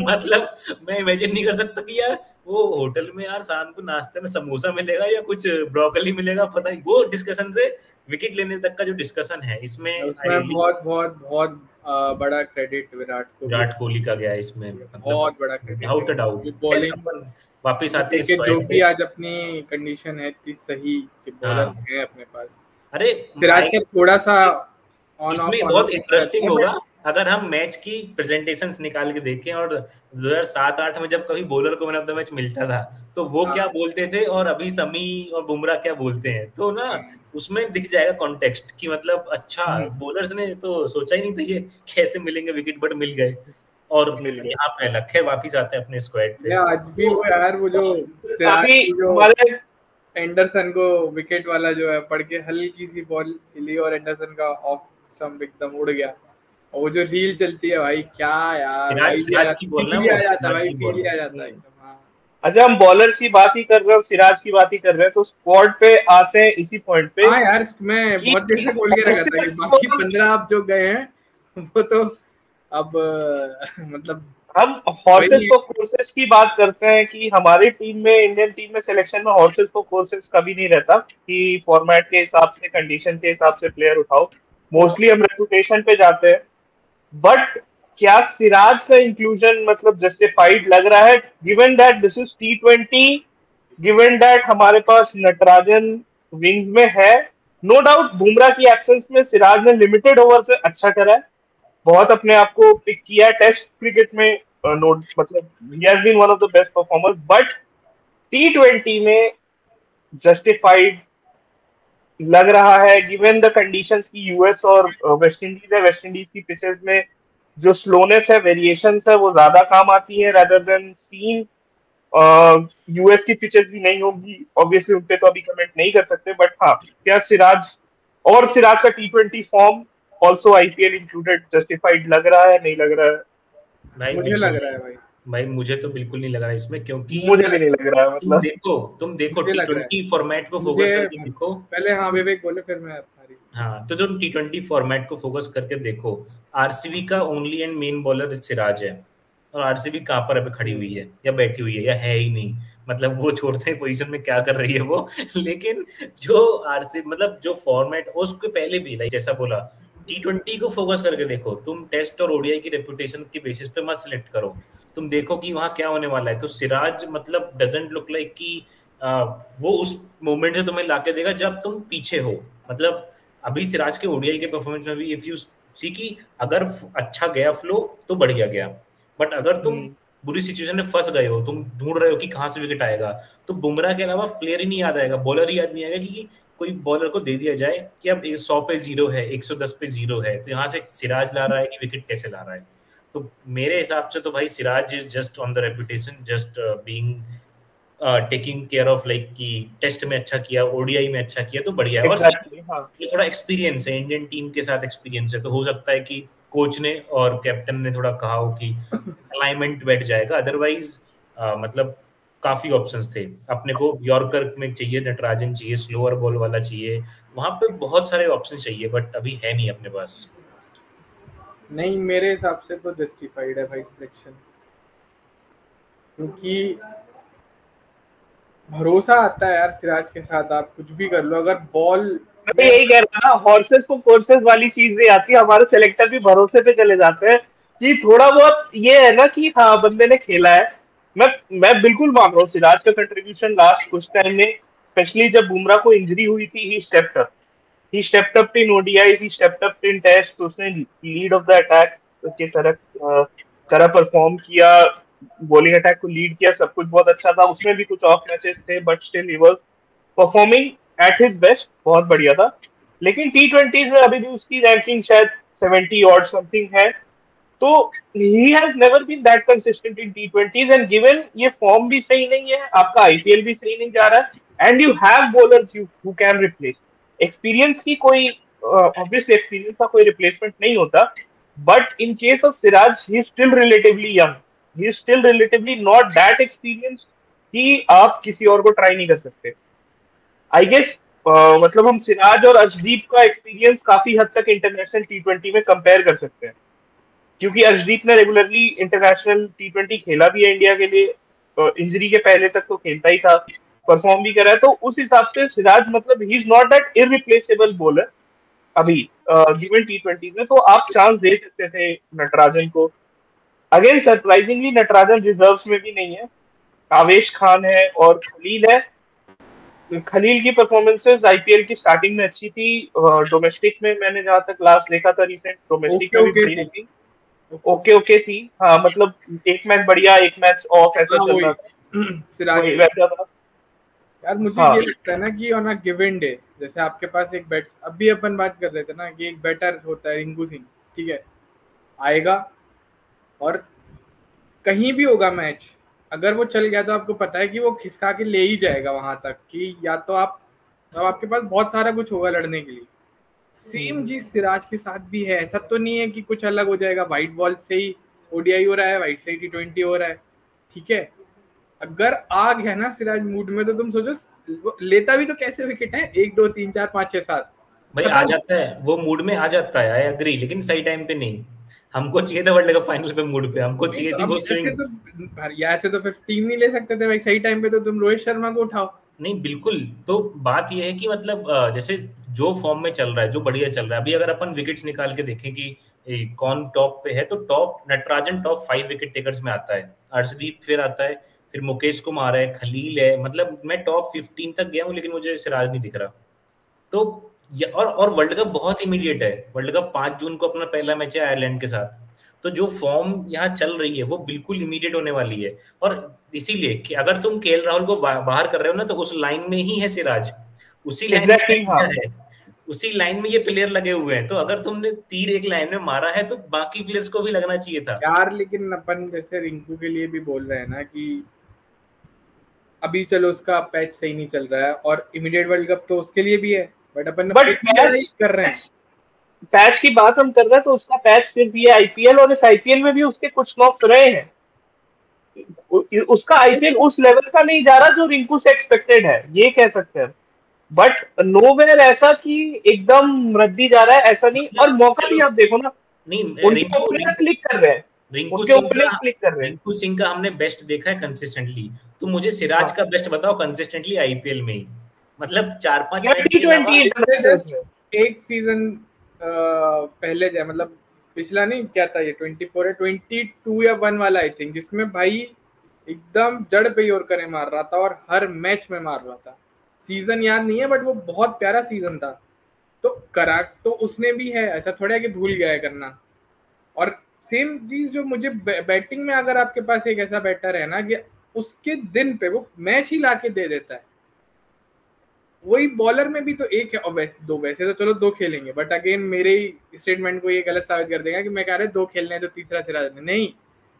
मतलब मैं इमेजिन नहीं कर सकता कि यार वो होटल में यार शाम को नाश्ते में समोसा मिलेगा या कुछ ब्रोकली मिलेगा, पता नहीं, वो डिस्कशन से विकेट लेने तक का जो डिस्कशन है इसमें, आई उसमें रियली बहुत बहुत बहुत बड़ा क्रेडिट विराट को भी, विराट कोहली का गया इसमें, मतलब बहुत बड़ा क्रेडिट विदाउट है। A doubt. ये खैर बॉलिंग अपन वापस आते हैं लेके जो स्क्वाड भी पे। आज अपनी कंडीशन है इतनी सही कि बॉलर्स हाँ, हैं अपने पास। अरे सिराज का थोड़ा सा इसमें ऑन ऑफ बहुत दिखता इंटरेस्टिंग है, बट होगा अगर हम मैच की प्रेजेंटेशंस निकाल के देखें, और 2007-8 में जब कभी बॉलर को मैन ऑफ द मैच मिलता था तो वो क्या हाँ बोलते थे, और अभी समी और बुमराह क्या बोलते हैं, तो ना उसमें दिख जाएगा कॉन्टेक्स्ट कि मतलब अच्छा बॉलर्स ने तो सोचा ही नहीं था ये कैसे मिलेंगे विकेट, बट मिल गए। और मिल गए। यहाँ पे अलग, खैर वापिस आते हैं अपने स्क्वाड पे। ये आज भी तो वो यार, वो जो सिराज काफी की जो हमारे एंडरसन को विकेट वाला जो है पड़ के हल्की सी बॉल हिली और एंडरसन का ऑफ स्टंप एकदम उड़ गया, और वो जो रील चलती है भाई, क्या यार, सिराज भाई भी आ सिराज की जाता, बॉल ना, फील ही वो आ जाता सिराज भाई, की फील बॉल ही है। आ जाता एकदम। हाँ अच्छा, हम बॉलर्स की बात ही कर रहे हैं, सिराज की बात ही कर रहे हैं, तो स्क्वाड पे आते हैं इसी पॉइंट पे हाँ यार, मैं कि बहुत देर से बोल के रखा था कि horses बाकी को 15 अब जो गए हैं वो तो अब मतलब हम हॉर्सेस वही को कोर्सेस की बात करते हैं कि हमारी टीम में, इंडियन टीम में सिलेक्शन में हॉर्सेस को कोर्सेस कभी नहीं रहता कि फॉर्मेट के हिसाब से, कंडीशन के हिसाब से प्लेयर उठाओ। मोस्टली हम रेपुटेशन पे जाते हैं। बट क्या सिराज का इंक्लूजन मतलब जस्टिफाइड लग रहा है, given that this is T20, given that हमारे पास नटराजन विंग्स में है। नो डाउट बुमराह की एब्सेंस में सिराज ने लिमिटेड ओवर से अच्छा करा है, बहुत अपने आप को पिक किया है टेस्ट क्रिकेट में। नोट मतलब he has been one of the best performer, but T20 में जस्टिफाइड लग रहा है गिवन द कंडीशंस की यूएस और वेस्ट इंडीज है। वेस्ट इंडीज की पिचेस में जो स्लोनेस है, वेरिएशंस है, वो ज्यादा काम आती है रेदर देन सीन। यूएस की पिचेस भी नहीं होगी ऑब्वियसली, उन पे तो अभी कमेंट नहीं कर सकते, बट हाँ, क्या सिराज और सिराज का T20 form also IPL included justified लग रहा है, नहीं लग रहा है? भाई मुझे लग रहा है भाई। भाई मुझे तो बिल्कुल नहीं लग रहा इसमें, क्योंकि मुझे भी नहीं लग रहा है, तुम मतलब देखो तुम देखो मुझे लग रहा है। T20 फॉर्मेट को मुझे फोकस करके देखो। पहले हाँ विवेक बोले फिर मैं हमारी। हाँ, तो तुम T20 फॉर्मेट को फोकस करके देखो, आरसीबी का only and main bowler Siraj है, और आरसीबी कहाँ पर अभी खड़ी हुई है या बैठी हुई है या है ही नहीं, मतलब वो छोड़ते हैं पोजीशन में क्या कर रही है वो लेकिन जो आरसीबी मतलब जो फॉर्मेट उसके पहले भी लाइक जैसा बोला, T20 को फोकस करके देखो, तुम टेस्ट और ओडीआई की रेपुटेशन के बेसिस पे मत सिलेक्ट करो, तुम देखो कि वहां क्या होने वाला है। तो सिराज मतलब डजंट लुक लाइक कि वो उस मोमेंट से तुम्हें लाके देगा जब तुम पीछे हो। मतलब अभी सिराज के ओडीआई के परफॉर्मेंस में भी इफ यू सी कि अगर अच्छा गया फ्लो तो बढ़िया गया, बट अगर तुम बुरी सिचुएशन में फंस गए हो, तुम ढूंढ रहे हो कि कहाँ से विकेट आएगा, तो बुमराह के अलावा प्लेयर ही नहीं याद आएगा, बॉलर ही याद नहीं आएगा कि कोई बॉलर को दे दिया जाए कि अब 100 पे 0 है, 110 पे 0 है, तो यहाँ से सिराज ला रहा है कि विकेट कैसे ला रहा है। तो मेरे हिसाब से तो भाई Siraj is just on the reputation, just being taking care of like कि टेस्ट में अच्छा किया, ओडीआई में अच्छा किया तो बढ़िया है। और एग्जैक्टली, हाँ। ये थोड़ा एक्सपीरियंस है, इंडियन टीम के साथ एक्सपीरियंस है, तो हो सकता है कि कोच ने और कैप्टन ने थोड़ा कहा हो कि अलाइनमेंट बैठ जाएगा, अदरवाइज मतलब काफी ऑप्शंस थे। अपने को यॉर्कर में चाहिए, नटराजन चाहिए, स्लोअर बॉल वाला चाहिए, वहां पे बहुत सारे ऑप्शन चाहिए, बट अभी है नहीं अपने पास। नहीं मेरे हिसाब से तो जस्टिफाइड है भाई सिलेक्शन, क्योंकि भरोसा आता है यार सिराज के साथ, आप कुछ भी कर लो अगर बॉल। मैं यही कह रहा ना, हॉर्सेस को कोर्सेस वाली चीज नहीं आती, हमारे सेलेक्टर भी भरोसे पे चले जाते हैं कि थोड़ा बहुत ये है ना कि हाँ बंदे ने खेला है। मैं बिल्कुल मान रहा हूँ सिराज का कंट्रीब्यूशन लास्ट कुछ टाइम में, स्पेशली जब बुमराह को इंजरी हुई थी, he stepped up in ODI, he stepped up in test, उसने लीड ऑफ द अटैक के तरह परफॉर्म किया, बॉलिंग अटैक को लीड किया, सब कुछ बहुत अच्छा था। उसमें भी कुछ ऑफ मैचेस थे but still he was performing at his best, बहुत बढ़िया था। लेकिन T20 में अभी भी उसकी रैंकिंग शायद 70 और समथिंग है, तो he has never been that consistent in T20s, and given ये फॉर्म भी सही नहीं है, आपका आईपीएल भी सही नहीं जा रहा है, and you have bowlers you who can replace. Experience की कोई ऑब्वियसली एक्सपीरियंस का कोई रिप्लेसमेंट नहीं होता, but in case of Siraj he is still relatively young, he is still relatively not that experience कि आप किसी और को ट्राई नहीं कर सकते। आई गेस मतलब हम सिराज और अर्शदीप का एक्सपीरियंस काफी हद तक इंटरनेशनल T20 में कंपेयर कर सकते हैं, क्योंकि अर्शदीप ने रेगुलरली इंटरनेशनल T20 खेला भी है इंडिया के लिए, इंजरी के पहले तक तो खेलता ही था, परफॉर्म भी करा है, तो उस हिसाब से सिराज मतलब he is not that irreplaceable bowler अभी गिवन T20 में, तो आप चांस दे सकते थे नटराजन को। अगेन सरप्राइजिंगली नटराजन रिजर्व्स में भी नहीं है, आवेश खान है और खलील है। खलील की परफॉर्मेंसेस आईपीएल की स्टार्टिंग में अच्छी थी, डोमेस्टिक में मैंने जहां तक लास्ट देखा था रिसेंट, डोमेस्टिक में भी बढ़िया थी, ओके थी, हाँ मतलब एक मैच बढ़िया एक मैच ऑफ ऐसा चल रहा था, सिराज वही वैसा था। यार मुझे हाँ ये लगता है ना कि ऑन अ गिवन डे, जैसे आपके पास एक बैट्स, अभी अपन बात कर रहे थे ना कि एक बैटर होता है रिंकू सिंह, ठीक है, आएगा और कहीं भी होगा मैच, अगर वो चल गया तो आपको पता है कि वो खिसका के ले ही जाएगा वहां तक कि या तो आप, तो आपके पास बहुत सारा कुछ होगा लड़ने के लिए। सेम चीज सिराज के साथ भी है, ऐसा तो नहीं है कि कुछ अलग हो जाएगा, व्हाइट बॉल से ही ओडीआई हो रहा है, व्हाइट से ही T20 हो रहा है, ठीक है। अगर आ गया ना सिराज मूड में तो तुम सोचो लेता भी तो कैसे विकेट है, 1 2 3 4 5 6 7 भाई आ जाता है, वो मूड में आ जाता है, आई एग्री, लेकिन सही टाइम पे नहीं। हमको चाहिए था वर्ल्ड कप फाइनल पे मूड पे, हमको नहीं चाहिए तो थी अब वो ऐसे स्विंग। तो ऐसे तो फिर टीम नहीं ले सकते थे भाई, सही टाइम पे तो तुम रोहित शर्मा को उठाओ। नहीं बिल्कुल, तो बात ये है कि मतलब जैसे जो फॉर्म में चल रहा है, जो बढ़िया चल रहा है, अभी अगर अपन विकेट्स निकाल के देखें कि कौन टॉप पे है, तो top Natarajan top 5 wicket takers में आता है, अर्शदीप फिर आता है, फिर मुकेश कुमार है, खलील है, मतलब मैं टॉप 15 तक गया हूँ, लेकिन मुझे सिराज नहीं दिख रहा। तो और वर्ल्ड कप बहुत इमीडिएट है, वर्ल्ड कप 5 जून को अपना पहला मैच है आयरलैंड के साथ, तो जो फॉर्म यहाँ चल रही है वो बिल्कुल इमीडिएट होने वाली है। और इसीलिए कि अगर तुम केएल राहुल को बाहर कर रहे हो ना, तो उस लाइन में ही है सिराज, उसी लाइन एग्जैक्टली, हाँ। में है, उसी लाइन में ये प्लेयर लगे हुए हैं, तो अगर तुमने तीर एक लाइन में मारा है तो बाकी प्लेयर्स को भी लगना चाहिए था यार। लेकिन अपन जैसे रिंकू के लिए भी बोल रहे हैं ना कि अभी चलो उसका पैच सही नहीं चल रहा है और इमीडिएट वर्ल्ड कप तो उसके लिए भी है, बट अपन बट कर रहे हैं। पैच की बात हम कर रहे हैं तो उसका पैच सिर्फ ये आईपीएल, और इस आईपीएल में भी उसके कुछ नॉक्स रहे हैं। उसका आईपीएल उस लेवल का नहीं जा रहा जो रिंकू से एक्सपेक्टेड है, ये कह सकते हैं। बट नोवेयर ऐसा कि एकदम रद्दी जा रहा है ऐसा नहीं, और मौका भी आप देखो ना, नहीं, उनके ओपनर्स क्लिक कर रहे हैं, उनके ओपनर्स क्लिक कर रहे हैं। रिंकू सिंह का हमने बेस्ट देखा है कंसिस्टेंटली। तो मुझे सिराज का बेस्ट बताओ कंसिस्टेंटली आईपीएल में ही, मतलब 4-5 मैच के अलावा। एक सीजन पहले जाए, मतलब पिछला नहीं, क्या था ये 24 या 22 या 1 वाला आई थिंक, जिसमें भाई एकदम जड़ पे यॉर्कर मार रहा था और हर मैच में मार रहा था। सीजन याद नहीं है बट वो बहुत प्यारा सीजन था। तो करा तो उसने भी है, ऐसा थोड़ा है कि भूल गया है करना। और सेम चीज जो मुझे बैटिंग में, अगर आपके पास एक ऐसा बैटर है ना कि उसके दिन पे वो मैच ही लाके दे देता है, वही बॉलर में भी तो एक है, और वैसे तो चलो 2 खेलेंगे, बट अगेन मेरे ही स्टेटमेंट को ये गलत साबित कर देगा कि मैं कह रहा 2 खेलने हैं तो तीसरा सिरा नहीं,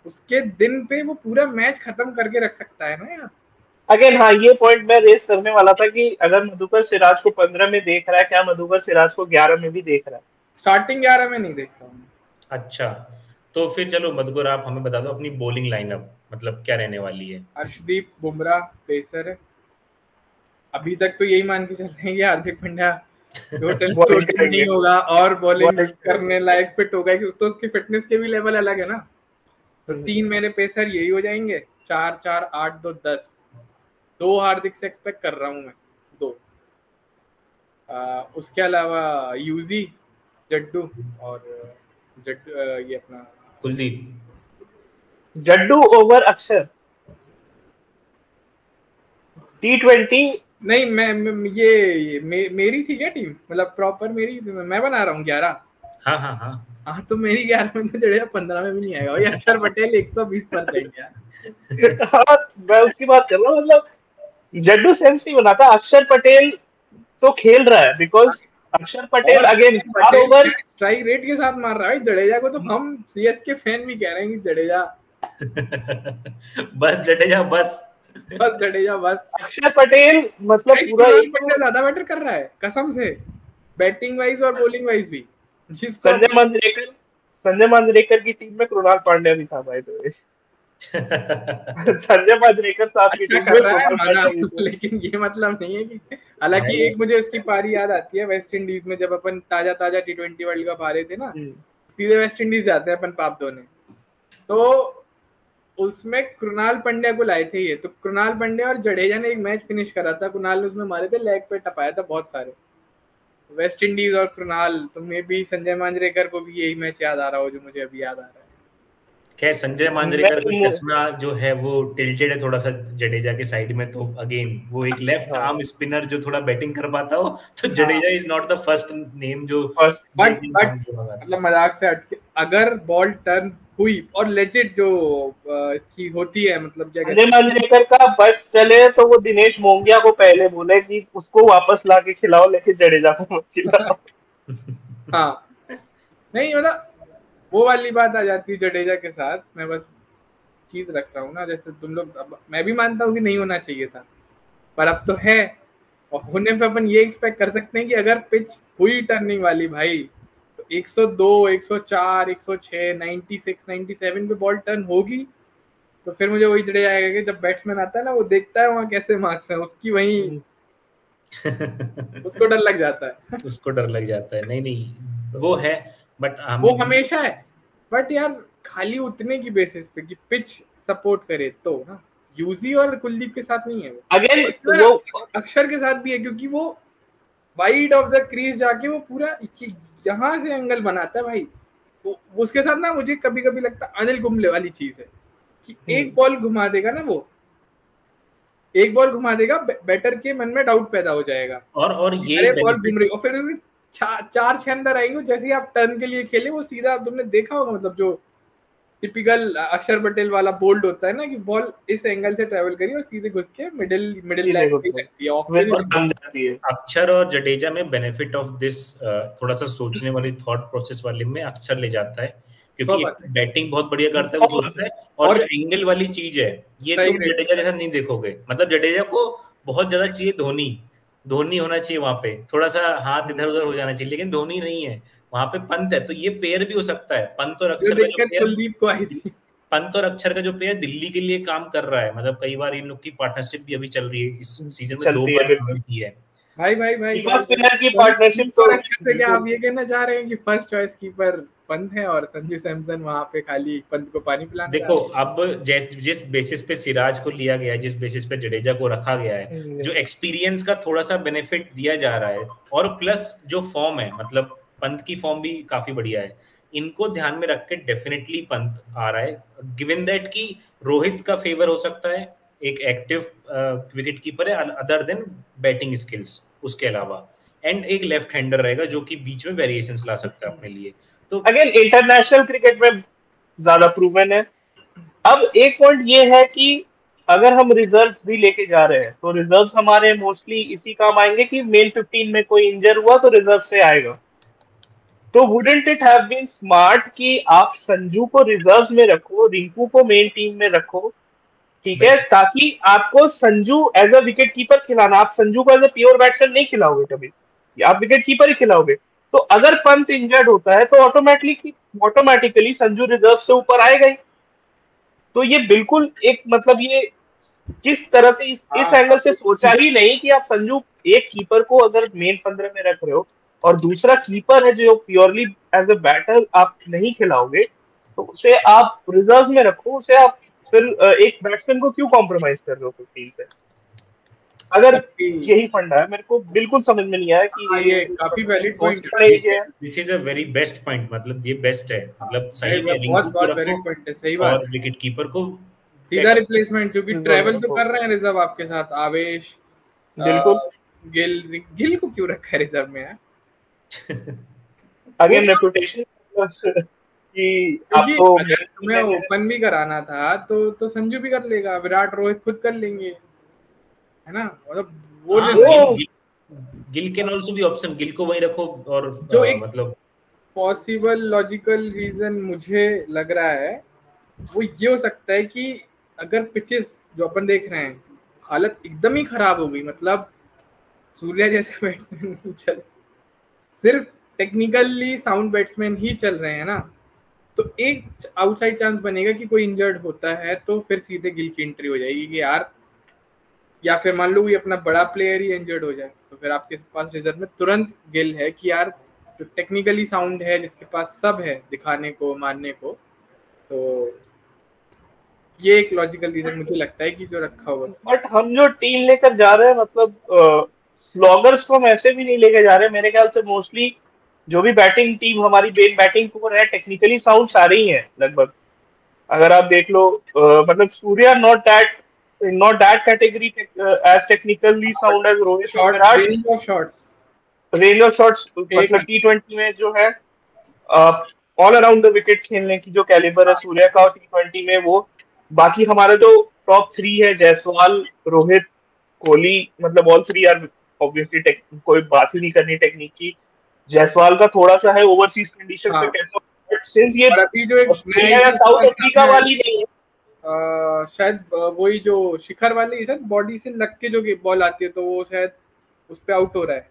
उसके दिन पे वो पूरा मैच खत्म करके रख सकता है ना यार। अगेन हाँ, ये पॉइंट मैं रेस करने वाला था कि अगर मधुकर सिराज को 15 में देख रहा है, क्या मधुकर सिराज को 11 में भी देख रहा है? स्टार्टिंग 11 में नहीं देख रहा हूँ। अच्छा, तो फिर चलो मधुकर आप हमें बता दो अपनी बॉलिंग लाइनअप, मतलब क्या रहने वाली है? अर्शदीप बुमराह पेसर है, अभी तक तो यही मान के चल रहे हैं कि हार्दिक पांड्या टोटल नहीं होगा और बॉलिंग करने लायक फिट होगा, कि तो उसकी फिटनेस के भी लेवल अलग है ना। तो 3 मेरे पेसर यही हो जाएंगे, 4 4 8 2 10, 2 हार्दिक से एक्सपेक्ट कर रहा हूँ मैं, 2। उसके अलावा यूजी, जड्डू और ये अपना कुलदीप। जड्डू ओवर अक्षर T20 नहीं, ये मेरी थी क्या टीम, मतलब प्रॉपर मेरी, मैं बना रहा हूँ 11। हाँ, तो मेरी 11 में तो जडेजा 15 में भी नहीं आएगा भाई। अक्षर पटेल 120% यार। हाँ, मैं उसकी बात कर रहा हूँ, मतलब जड्डू सेंस नहीं बनाता। अक्षर पटेल तो खेल रहा है बिकॉज अक्षर Patel again over strike rate के साथ मार रहा है जडेजा को। तो हम सीएसके फैन भी कह रहे हैं कि जडेजा बस जडेजा बस जडेजा बस। अक्षर पटेल मतलब पूरा ज्यादा बेटर कर रहा है कसम से, बैटिंग वाइज और बॉलिंग वाइज भी। संजय मांजरेकर की टीम में कृणाल पांड्या भी था भाई। तो संजय मांजरेकर साथ की टीम में कृणाल पांड्या भी था। लेकिन ये मतलब नहीं है कि, हालांकि एक मुझे उसकी पारी याद आती है वेस्ट इंडीज में, जब अपन ताजा T20 वर्ल्ड कप आ रहे थे ना, सीधे वेस्ट इंडीज जाते हैं अपन पाप धोने, तो उसमें कृणाल पांड्या को लाए थे ये। तो कृणाल पांड्या और जडेजा ने एक मैच फिनिश करा था, कृणाल ने उसमें मारे थे लेग पे, टपाया था बहुत सारे। वेस्ट इंडीज और कृणाल, तो मे भी संजय मांजरेकर को भी यही मैच याद आ रहा हो जो मुझे अभी याद आ रहा है। खैर संजय मांजरेकर का चश्मा जो है वो टिल्टेड है थोड़ा सा जडेजा के साइड में, तो अगेन वो एक लेफ्ट आर्म स्पिनर जो थोड़ा बैटिंग कर पाता हो, तो Jadeja is not the first name जो बट मतलब मजाक से हटके, अगर बॉल टर्न हुई और लेजिट जो इसकी होती है, मतलब क्या संजय मांजरेकर का बस चले तो वो दिनेश मोंगिया को पहले बोले कि उसको वापस ला के खिलाओ, लेके जडेजा को मत खिलाओ। हाँ, नहीं मतलब वो वाली बात आ जाती है जडेजा के साथ। मैं बस चीज रख रहा हूँ ना, जैसे तुम लोग, मैं भी मानता हूँ कि नहीं होना चाहिए था, पर अब तो है, और होने पे अपन ये एक्सपेक्ट कर सकते हैं कि अगर पिच हुई टर्निंग वाली भाई, तो 102, 104, 106, 96, 97 पे बॉल टर्न होगी, तो फिर मुझे वही जडेजा आएगा कि जब बैट्समैन आता है ना, वो देखता है वहां कैसे मार्क्स है उसकी, वही उसको डर लग जाता है। उसको डर लग जाता है। नहीं वो है, बट वो हमेशा है, बट यार खाली उतने की बेसिस पे कि पिच सपोर्ट करे तो ना। यूजी और कुलदीप के साथ नहीं है वो, अगेन वो अक्षर के साथ भी है, क्योंकि वो वाइड ऑफ द क्रीज जाके वो पूरा यहाँ से एंगल बनाता है भाई। वो उसके साथ ना मुझे कभी कभी लगता है अनिल कुंबले वाली चीज है कि एक बॉल घुमा देगा ना, वो एक बॉल घुमा देगा, बैटर के मन में डाउट पैदा हो जाएगा, और ये बॉल घूम रही, और फिर 4-6 अंदर आएंगे। जैसे ही आप टर्न के लिए खेले, वो सीधा तुमने देखा होगा, मतलब जो टिपिकल अक्षर पटेल वाला बोल्ड होता है ना, कि बॉल इस एंगल से ट्रेवल करी और सीधे घुस के मिडिल लेग पे लगती है। अक्षर और जडेजा में बेनिफिट ऑफ दिस थोड़ा सा सोचने वाली थॉट प्रोसेस वाले में अक्षर ले जाता है, क्योंकि बैटिंग बहुत बढ़िया करता है, वो सोचता है, और जो एंगल वाली चीज है ये तुम जडेजा के साथ नहीं देखोगे। मतलब जडेजा को बहुत ज्यादा चाहिए धोनी, धोनी होना चाहिए वहां पे, थोड़ा सा हाथ इधर उधर हो जाना चाहिए, लेकिन धोनी नहीं है वहां पे, पंत है। तो ये पेयर भी हो सकता है, पंत और जो अक्षर का जो दिक्कत पेयर, कुलदीप को आई थी। पंत और अक्षर का जो पेयर दिल्ली के लिए काम कर रहा है, मतलब कई बार इन लोग की पार्टनरशिप भी अभी चल रही है, इस सीजन में 2 चलती है बार बिल्कुल। की है। भाई भाई भाई कीपर भाई स्पिनर की भाई, पार्टनरशिप तो कीपर अच्छे से क्या आप बिल्कुल ये कहना चाह रहे हैं कि फर्स्ट चॉइस कीपर पंत है और संजू सैमसन वहां पे खाली पंत को पानी पिलाने जा देखो रहे अब जिस बेसिस पे सिराज को लिया गया है, जिस बेसिस पे जडेजा को रखा गया है, हैं। जो एक्सपीरियंस का थोड़ा सा बेनिफिट दिया जा रहा है, और प्लस जो फॉर्म है, मतलब पंत की फॉर्म भी काफी बढ़िया है, इनको ध्यान में रख के डेफिनेटली पंत आ रहा है, गिवन दैट कि रोहित का फेवर हो सकता है, एक एक्टिव विकेट कीपर है अदर देन बैटिंग स्किल्स, उसके अलावा एंड एक लेफ्ट हैंडर रहेगा जो कि बीच में वेरिएशंस ला सकता है अपने लिए। तो अगेन इंटरनेशनल क्रिकेट में ज्यादा प्रूवन है। अब एक पॉइंट ये है कि अगर हम रिजर्व्स भी लेके जा रहे हैं तो रिजर्व्स हमारे मोस्टली इसी काम आएंगे कि मेन 15 में कोई इंजर हुआ तो रिजर्व से आएगा। तो wouldn't it have been smart कि आप संजू को रिजर्व्स में रखो, रिंकू को मेन टीम में रखो, ठीक है, बेस्ट ताकि आपको Sanju as a wicket keeper खिलाना, आप संजू को एज अ प्योर बैट्समैन नहीं खिलाओगे कभी, आप विकेट कीपर ही खिलाओगे। तो अगर पंत इंजर्ड होता है तो ऑटोमेटिकली संजू रिजर्व से ऊपर आएगा ही। तो ये बिल्कुल एक मतलब ये किस तरह से इस एंगल से सोचा ही नहीं कि आप संजू एक कीपर को अगर मेन 15 में रख रहे हो और दूसरा कीपर है जो प्योरली एज अ बैटर आप नहीं खिलाओगे, तो उसे आप रिजर्व में रखो, उसे आप फिर एक बैट्समैन को क्यों कॉम्प्रोमाइज कर रहे हो 15 से। अगर यही फंडा है, मेरे को बिल्कुल समझ में नहीं आया कि ये काफी वैलिड पॉइंट सोचना ही है। This is a very best point, मतलब ये बेस्ट है, मतलब सही है। में बहुत रिंकू को बहुत रखो वैलिड पॉइंट है, सही बात। और विकेट कीपर को सीधा रिप्लेसमेंट, क्योंकि ट्रैवल तो बिल्कुल कर रहे हैं रिजर्व आपके साथ, आवेश बिल्कुल। गिल को क्यों रखा है रिजर्व में यार? अगेन रेपुटेशन कि क्योंकि आपको अगर तुम्हें ओपन भी कराना था तो संजू भी कर लेगा, विराट रोहित खुद कर लेंगे, है ना? मतलब वो Gill can also be option, Gill को वही रखो। और जो एक मतलब पॉसिबल लॉजिकल रीजन मुझे लग रहा है वो ये हो सकता है कि अगर पिचेस जो अपन देख रहे हैं हालत एकदम ही खराब हो गई, मतलब सूर्या जैसे बैट्समैन नहीं चल, सिर्फ टेक्निकली साउंड बैट्समैन ही चल रहे हैं ना, तो एक आउटसाइड चांस बनेगा कि कोई इंजर्ड होता है तो फिर सीधे गिल की एंट्री हो जाएगी कि यार, या फिर मान लो कोई अपना बड़ा प्लेयर ही इंजर्ड हो जाए तो फिर आपके पास रिजर्व में तुरंत गिल है कि यार जो टेक्निकली साउंड है, जिसके पास सब है दिखाने को मानने को। तो ये एक लॉजिकल रीजन मुझे लगता है कि जो रखा होगा। बट हम जो टीम लेकर जा रहे हैं, मतलब स्लॉगर्स को हम ऐसे भी नहीं लेके जा रहे। मेरे ख्याल से मोस्टली जो भी बैटिंग टीम हमारी मेन बैटिंग कोर है, टेक्निकली साउंड सारे ही है लगभग। अगर आप देख लो मतलब Surya not that category as technically sound as Rohit और short Virat. Range of shots, range of shots मतलब T20 में जो है ऑल अराउंड द विकेट खेलने की जो कैलिबर है सूर्या का, और T20 में वो बाकी हमारे जो टॉप 3 है, जायसवाल, रोहित, कोहली, मतलब ऑल 3 आर ऑब्वियसली, कोई बात ही नहीं करनी टेक्निक की। जायसवाल का थोड़ा सा है ओवरसीज कंडीशन पे कैसा, बट सिंस ये अभी जो एक ऑस्ट्रेलिया या साउथ अफ्रीका वाली नहीं है, शायद वही जो शिखर वाली शायद बॉडी से लग के जो बॉल आती है तो वो शायद उस पे आउट हो रहा है,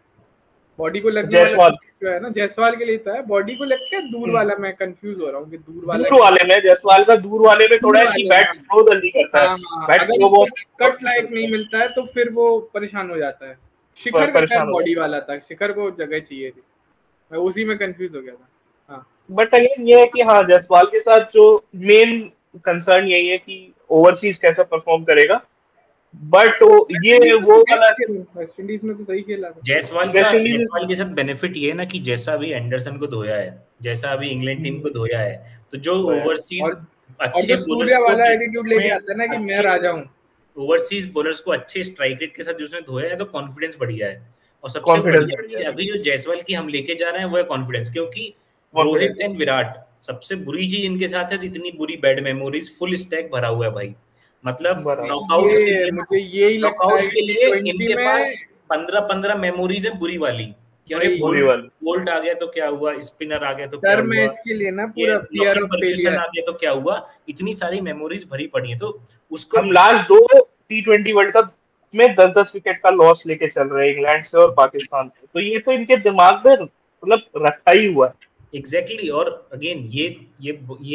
बॉडी को लगने वाला जो है ना, जायसवाल के लिए तो है, बॉडी को लग के दूर वाला, मैं कंफ्यूज हो रहा हूँ कि दूर वाले में जायसवाल का दूर वाले में थोड़ा है कि बैट थ्रो जल्दी करता है, बैट अगर थ्रो कट लाइक नहीं मिलता है तो फिर वो परेशान हो जाता है। शिखर का शायद बॉडी वाला था, शिखर को जगह चाहिए थी, मैं उसी में कंफ्यूज हो गया था। हाँ, बट अगेन ये है कि हाँ, जायसवाल के साथ जो मेन कंसर्न यही है कि ओवरसीज कैसा परफॉर्म करेगा। बट ये वो वाला वेस्ट इंडीज में तो सही खेला था। जायसवाल के साथ बेनिफिट ये है ना कि जैसा अभी एंडरसन को धोया है, जैसा अभी इंग्लैंड टीम को धोया है, तो जो ओवरसीज अच्छे सूर्या वाला एटीट्यूड लेके आता है ना कि मैं राजा हूं, ओवरसीज बॉलर्स को अच्छे स्ट्राइक रेट के साथ जो उसने धोया है तो कॉन्फिडेंस बढ़िया है। और सबसे बढ़िया चीज अभी जो जायसवाल की हम लेके जा रहे हैं वो है कॉन्फिडेंस, क्योंकि रोहित एंड विराट सबसे बुरी चीज इनके साथ है, इतनी बुरी बैड मेमोरीज, फुल स्टैक भरा हुआ है भाई, मतलब नॉकआउट्स के लिए, मुझे यही लगता है के लिए इनके पास 15 मेमोरीज है बुरी वाली कि अरे बोल्ट आ गया तो क्या हुआ, स्पिनर आ गया तो क्या हुआ, इसके लिए ना पूरा फियर ऑफ फेलियर आ गया तो क्या हुआ, इतनी सारी मेमोरीज भरी पड़ी है। तो उसको हम लास्ट 2 T20 वर्ल्ड कप में 10-10 विकेट का लॉस लेके चल रहे हैं इंग्लैंड से और पाकिस्तान से, तो ये तो इनके दिमाग में मतलब रखा ही हुआ है। एग्जैक्टली और अगेन ये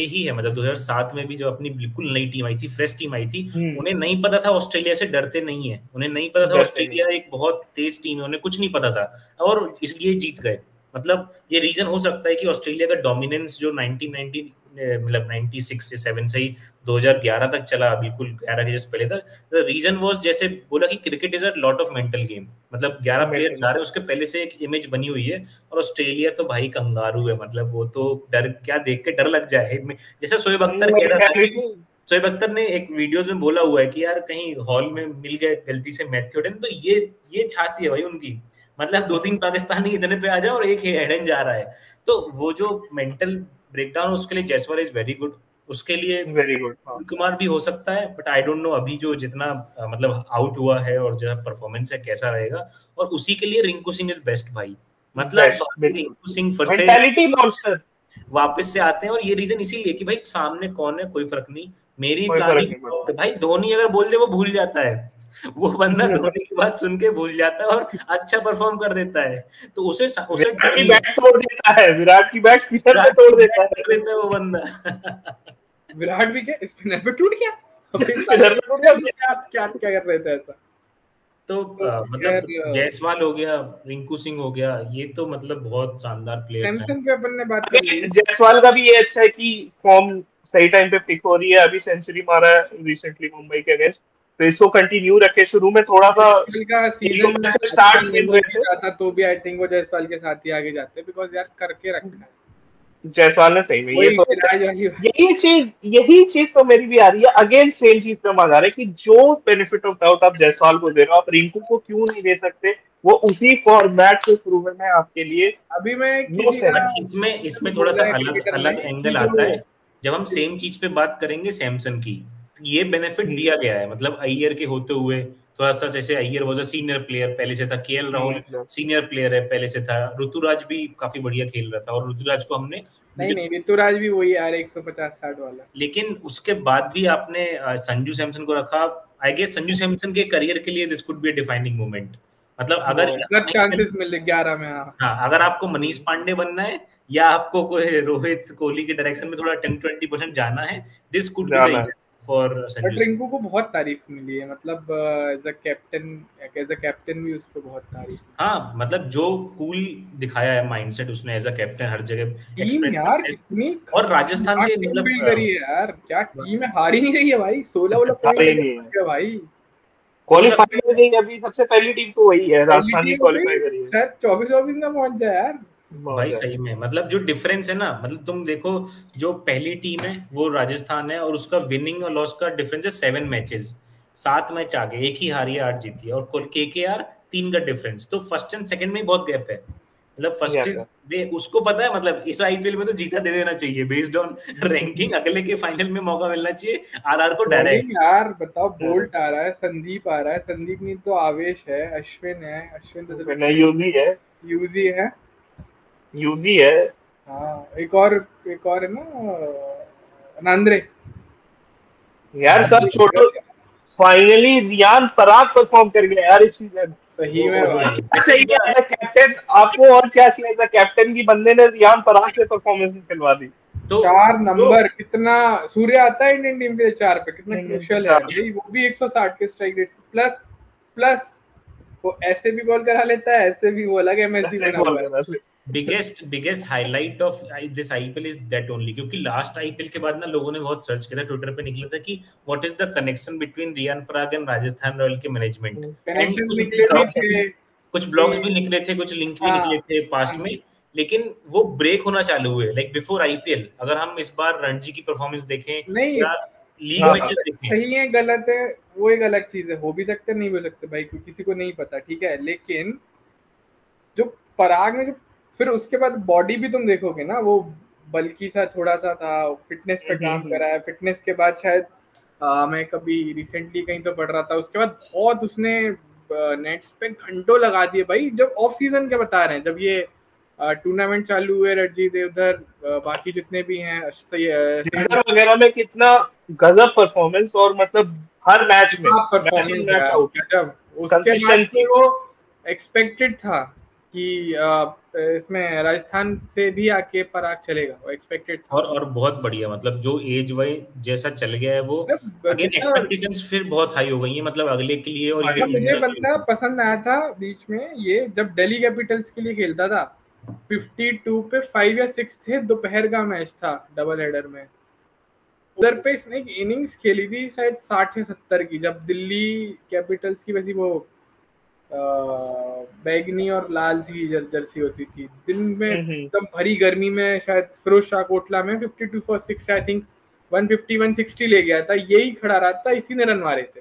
ही है, मतलब 2007 में भी जो अपनी बिल्कुल नई टीम आई थी, फ्रेश टीम आई थी, उन्हें नहीं पता था ऑस्ट्रेलिया से डरते नहीं है, उन्हें नहीं पता था ऑस्ट्रेलिया एक बहुत तेज टीम है, उन्हें कुछ नहीं पता था और इसलिए जीत गए। मतलब ये रीजन हो सकता है कि ऑस्ट्रेलिया का डोमिनेंस जो 1990 मतलब 96 से 7 से ही 2011 तक चला, बिल्कुल 11 के जस्ट पहले तक, द रीजन वाज जैसे बोला कि cricket is a lot of mental game, मतलब 11 प्लेयर जा रहे हैं, उसके पहले से एक इमेज बनी हुई है। और ऑस्ट्रेलिया तो भाई कंगारू है, मतलब वो तो डर क्या देख के डर लग जाए, जैसे शोएब अख्तर कह रहा था, शोएब अख्तर ने एक वीडियोस में बोला हुआ है कि यार कहीं हॉल में मिल गए गलती से मैथ्यू हेडन, तो ये छाती है भाई उनकी, मतलब 2-3 पाकिस्तानी इतने पे आ जाए और एक हेडन जा रहा है, तो वो जो मेंटल ब्रेकडाउन उसके लिए जयसवाल इज वेरी गुड, उसके लिए वेरी गुड कुमार भी हो सकता है, बट आई डोंट नो अभी जो जितना मतलब आउट हुआ है और जो परफॉर्मेंस है कैसा रहेगा, और उसी के लिए रिंकू सिंह इज बेस्ट भाई, मतलब रिंकू सिंह फिर से मेंटालिटी मॉन्स्टर वापस से आते हैं, और ये रीजन इसीलिए कि भाई सामने कौन है कोई फर्क नहीं, मेरी प्लानिंग भाई धोनी अगर बोल दे वो भूल जाता है, वो बंदा धोनी की बात सुन के भूल जाता है और अच्छा परफॉर्म कर देता है, तो उसे विराट की बैट तोड़ देता है, विराट की बैट स्पिनर पे तोड़ देता है वो बंदा विराट भी क्या स्पिनर पे टूट गया, क्या कर रहे थे ऐसा, तो मतलब जायसवाल हो गया, रिंकू सिंह हो गया, ये तो मतलब बहुत शानदार प्लेयर्स हैं। सैमसन पे अपन ने बात कर ली, जायसवाल का भी ये अच्छा है कि फॉर्म सही टाइम पे पिक हो रही है, अभी सेंचुरी मारा है रिसेंटली मुंबई के अगेंस्ट, तो इसको कंटिन्यू रखे, शुरू में थोड़ा सा सीजन स्टार्ट मिल जाता तो भी आई थिंक वो जायसवाल के साथ ही आगे जाते, बिकॉज़ यार करके रखा है जायसवाल ने सही में, ये तो यही चीज तो मेरी भी आ रही है, अगेन सेम चीज पे हम आ रहे हैं कि जो बेनिफिट ऑफ डाउट आप जायसवाल को दे रहे हो, आप रिंकू को क्यों नहीं दे सकते, वो उसी फॉर्मेट से प्रूवन है आपके लिए। अभी मैं इसमें थोड़ा सा अलग एंगल आता है, जब हम सेम चीज पे बात करेंगे सैमसन की, ये बेनिफिट दिया गया है, मतलब अय्यर के होते हुए थोड़ा सा, जैसे Iyer was a senior player पहले से था, केएल राहुल सीनियर प्लेयर है पहले से था, ऋतुराज भी काफी बढ़िया खेल रहा था, और ऋतुराज को हमने नहीं ऋतुराज भी वही यार 150-60 वाला, लेकिन उसके बाद भी आपने संजू सैमसन को रखा, आई गेस संजू सैमसन के करियर के लिए this could be a defining moment, मतलब अगर चांसेस मिले 11 में, हाँ अगर आपको मनीष पांडे बनना है या आपको कोई रोहित कोहली के डायरेक्शन में थोड़ा 10-20% जाना है, this could be the for Sanju. But Rinku को बहुत तारीफ मिली है, मतलब एज अ कैप्टन भी उसको बहुत तारीफ, हाँ मतलब जो कूल दिखाया है माइंडसेट उसने एज अ कैप्टन हर जगह टीम यार कितनी, और राजस्थान के मतलब करी है यार, क्या टीम है, हार ही नहीं रही है भाई, 16 भाई क्वालीफाई कर गई, अभी सबसे पहली टीम तो वही है, राजस्थान ही क्वालीफाई करी है, शायद 24 ना पहुंच जाए यार भाई सही में, मतलब जो डिफरेंस है ना, मतलब तुम देखो जो पहली टीम है वो राजस्थान है, और उसका विनिंग और लॉस का डिफरेंस है 7 मैचेस, 7 मैच आ गए, एक ही हारी है 8 जीती है, और केकेआर 3 का डिफरेंस, तो फर्स्ट एंड सेकंड में बहुत गैप है, मतलब फर्स्ट इज वे उसको पता है, मतलब इस आईपीएल में तो जीता दे देना चाहिए बेस्ड ऑन रैंकिंग, अगले के फाइनल में मौका मिलना चाहिए आरआर को डायरेक्ट। यार बताओ, बोल्ट आ रहा है, संदीप आ रहा है, संदीप नहीं तो आवेश है, अश्विन तो यूजी है हाँ, एक और है ना नांद्रे, यार सब छोड़ो, फाइनली रियान पराग परफॉर्म कर गया यार इस सीजन, सही में चाहिए कैप्टन आपको, और क्या चाहिए था, कैप्टन की बंदे ने रियान पराग से परफॉर्मेंस निकलवा दी, तो 4 नंबर कितना, सूर्य आता है इंडियन टीम के लिए 4 पे, कितना क्रूशियल है भाई, वो भी 160 के स्ट्राइक रेट प्लस वो ऐसे भी बॉल करा लेता है, ऐसे भी, वो अलग एमएसडी बना हुआ है। Biggest highlight of this IPL is that only, क्योंकि लास्ट आईपीएल के बाद ना लोगों ने बहुत सर्च किया था, ट्विटर पे निकला था कि what is the connection between Riyan Parag and Rajasthan Royal के मैनेजमेंट, कुछ ब्लॉग्स भी निकले थे, कुछ लिंक भी निकले थे पास्ट में, लेकिन वो ब्रेक होना चालू हुए लाइक बिफोर आईपीएल, अगर हम इस बार रणजी की परफॉर्मेंस देखें या लीग मैचेस देखें, सही है गलत है वो एक अलग चीज है, हो भी सकते नहीं हो सकते भाई, किसी को नहीं पता, ठीक है, लेकिन जो पराग ने जो फिर उसके बाद बॉडी भी तुम देखोगे ना, वो बल्कि सा थोड़ा सा था, फिटनेस पे काम करा है, फिटनेस के बाद शायद मैं कभी रिसेंटली कहीं तो पढ़ रहा था, उसके बाद बहुत उसने नेट्स पे घंटों लगा दिए भाई, जब ऑफ सीजन के बता रहे हैं, जब ये टूर्नामेंट चालू हुए रणजी देवधर बाकी जितने भी हैं वगैरह में कितना गजब परफॉर्मेंस, और मतलब हर मैच में उसके बाद से वो एक्सपेक्टेड था कि इसमें राजस्थान से भी आके पराग चलेगा, वो एक्सपेक्टेड था। और बहुत बढ़िया, मतलब जो एज वाइज जैसा चल गया है वो, मतलब अगेन कितना एक्सपेक्टेशंस फिर बहुत हाई हो गई है, मतलब अगले के लिए और हाँ, इवन मुझे इंडिया के बंदा लिए। पसंद आया था बीच में ये, जब दिल्ली कैपिटल्स के लिए खेलता था 52 पे 5 या 6 थे, दोपहर का मैच था डबल हेडर में, उधर पे इसने एक इनिंग्स खेली थी शायद 60 या 70 की, जब दिल्ली कैपिटल्स की वैसी वो बैगनी और लाल सी जर्सी होती थी, दिन में एकदम भरी गर्मी में, शायद फिरोज शाह कोटला में 52 फॉर 6 आई थिंक 150 160 ले गया था, यही खड़ा रहा था, इसी ने रन मारे थे।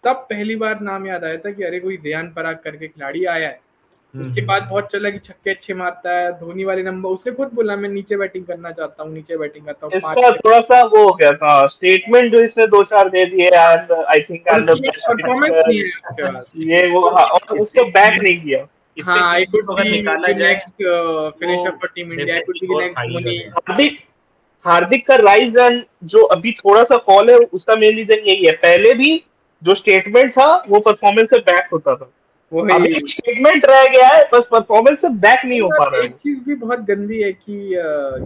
तब पहली बार नाम याद आया था कि अरे कोई रियान पराग करके खिलाड़ी आया है। उसके बाद बहुत चला कि छक्के अच्छे मारता है, धोनी वाले नंबर, उसने खुद बोला मैं नीचे बैटिंग करना चाहता हूँ, नीचे बैटिंग करता हूँ। इसका थोड़ा सा वो हो गया था स्टेटमेंट जो इसने 2-4 दे दिए, and I think and performance नहीं है उसके बाद, ये वो, हाँ, और उसको बैक नहीं किया। हाँ, आई कुड अगर निकाला जाए next finisher for team India, I could be the next Dhoni. Hardik का राइज एंड जो अभी थोड़ा सा फॉल है, उसका मेन रीजन यही है, पहले भी जो स्टेटमेंट था वो परफॉर्मेंस से बैक होता था, अभी स्टेटमेंट रह गया है, बस परफॉर्मेंस से बैक नहीं हो पा रहा है। एक चीज भी बहुत गंदी है कि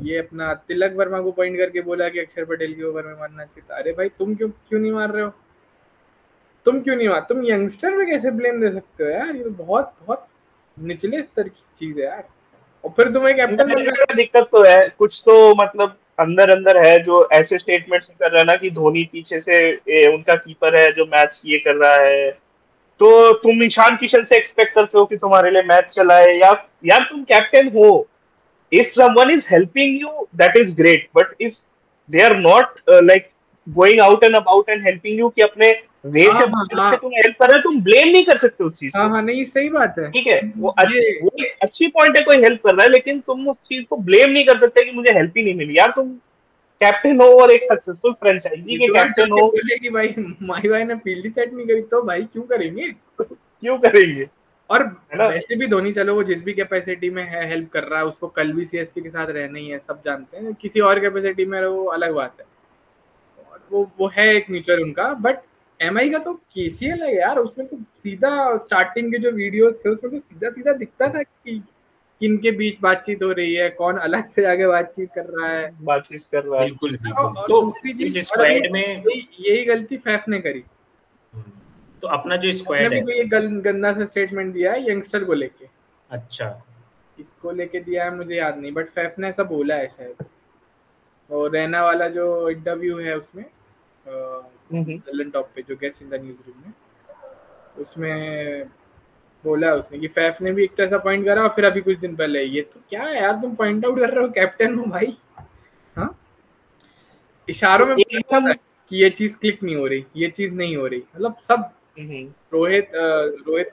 ये अपना तिलक वर्मा को पॉइंट करके बोला कि अक्षर पटेल के ओवर में मारना चाहिए था। अरे भाई तुम क्यों नहीं मार रहे हो, तुम यंगस्टर में कैसे ब्लेम दे सकते हो यार, ये तो बहुत बहुत निचले स्तर की चीज है यार। और फिर तुम्हें कैप्टन दिक्कत तो है कुछ, तो मतलब अंदर है जो ऐसे स्टेटमेंट्स कर रहा है ना कि धोनी पीछे से उनका कीपर है जो मैच ये कर रहा है, तो तुम ईशान किशन से एक्सपेक्ट करते हो कि तुम्हारे लिए मैच चलाए, या यार तुम कैप्टन हो, if someone is helping you that is great, but if they are not like going out and about and helping you कि अपने वे से तुम हेल्प कर रहे हो, तुम ब्लेम नहीं कर सकते उस चीज को। हाँ नहीं सही बात है, ठीक है, वो एक अच्छी पॉइंट है, कोई हेल्प कर रहा है, लेकिन तुम उस चीज को ब्लेम नहीं कर सकते कि मुझे हेल्प ही नहीं मिली। यार तुम कैप्टन हो और एक सक्सेसफुल फ्रेंचाइजी के कैप्टन हो, बोले कि भाई माही भाई ने फील्ड ही सेट नहीं करी, तो भाई क्यों करेंगे। और वैसे भी धोनी चलो वो जिस भी कैपेसिटी में है हेल्प कर रहा है, उसको कल भी सीएसके के साथ रहना ही है, सब जानते हैं, किसी और कैपेसिटी में वो अलग बात है, और वो है एक म्यूचुअल उनका। बट एमआई का तो केसीएल है यार, उसमें तो सीधा स्टार्टिंग के जो वीडियोस थे उसमें तो सीधा दिखता था कि किनके बीच बातचीत हो रही है, कौन अलग से आगे बातचीत कर रहा है। बिल्कुल। तो इस स्क्वाड में यही गलती फैफ ने करी, तो अपना जो स्क्वाड है ये गंदा सा स्टेटमेंट दिया है यंगस्टर को लेके। अच्छा, इसको लेके दिया है मुझे याद नहीं, बट फैफ ने ऐसा बोला है शायद। और रैना वाला जो इंटरव्यू है उसमें ललन टॉप पे जो guest in the news room में, उसमें बोला उसने कि फैफ ने भी एक ऐसा पॉइंट करा, और फिर अभी कुछ दिन पहले ये तो क्या है यार, तुम पॉइंट आउट कर रहे हो, कैप्टन हो भाई। हाँ इशारों में कि ये चीज क्लिक नहीं हो रही, ये चीज नहीं हो रही, मतलब सब रोहित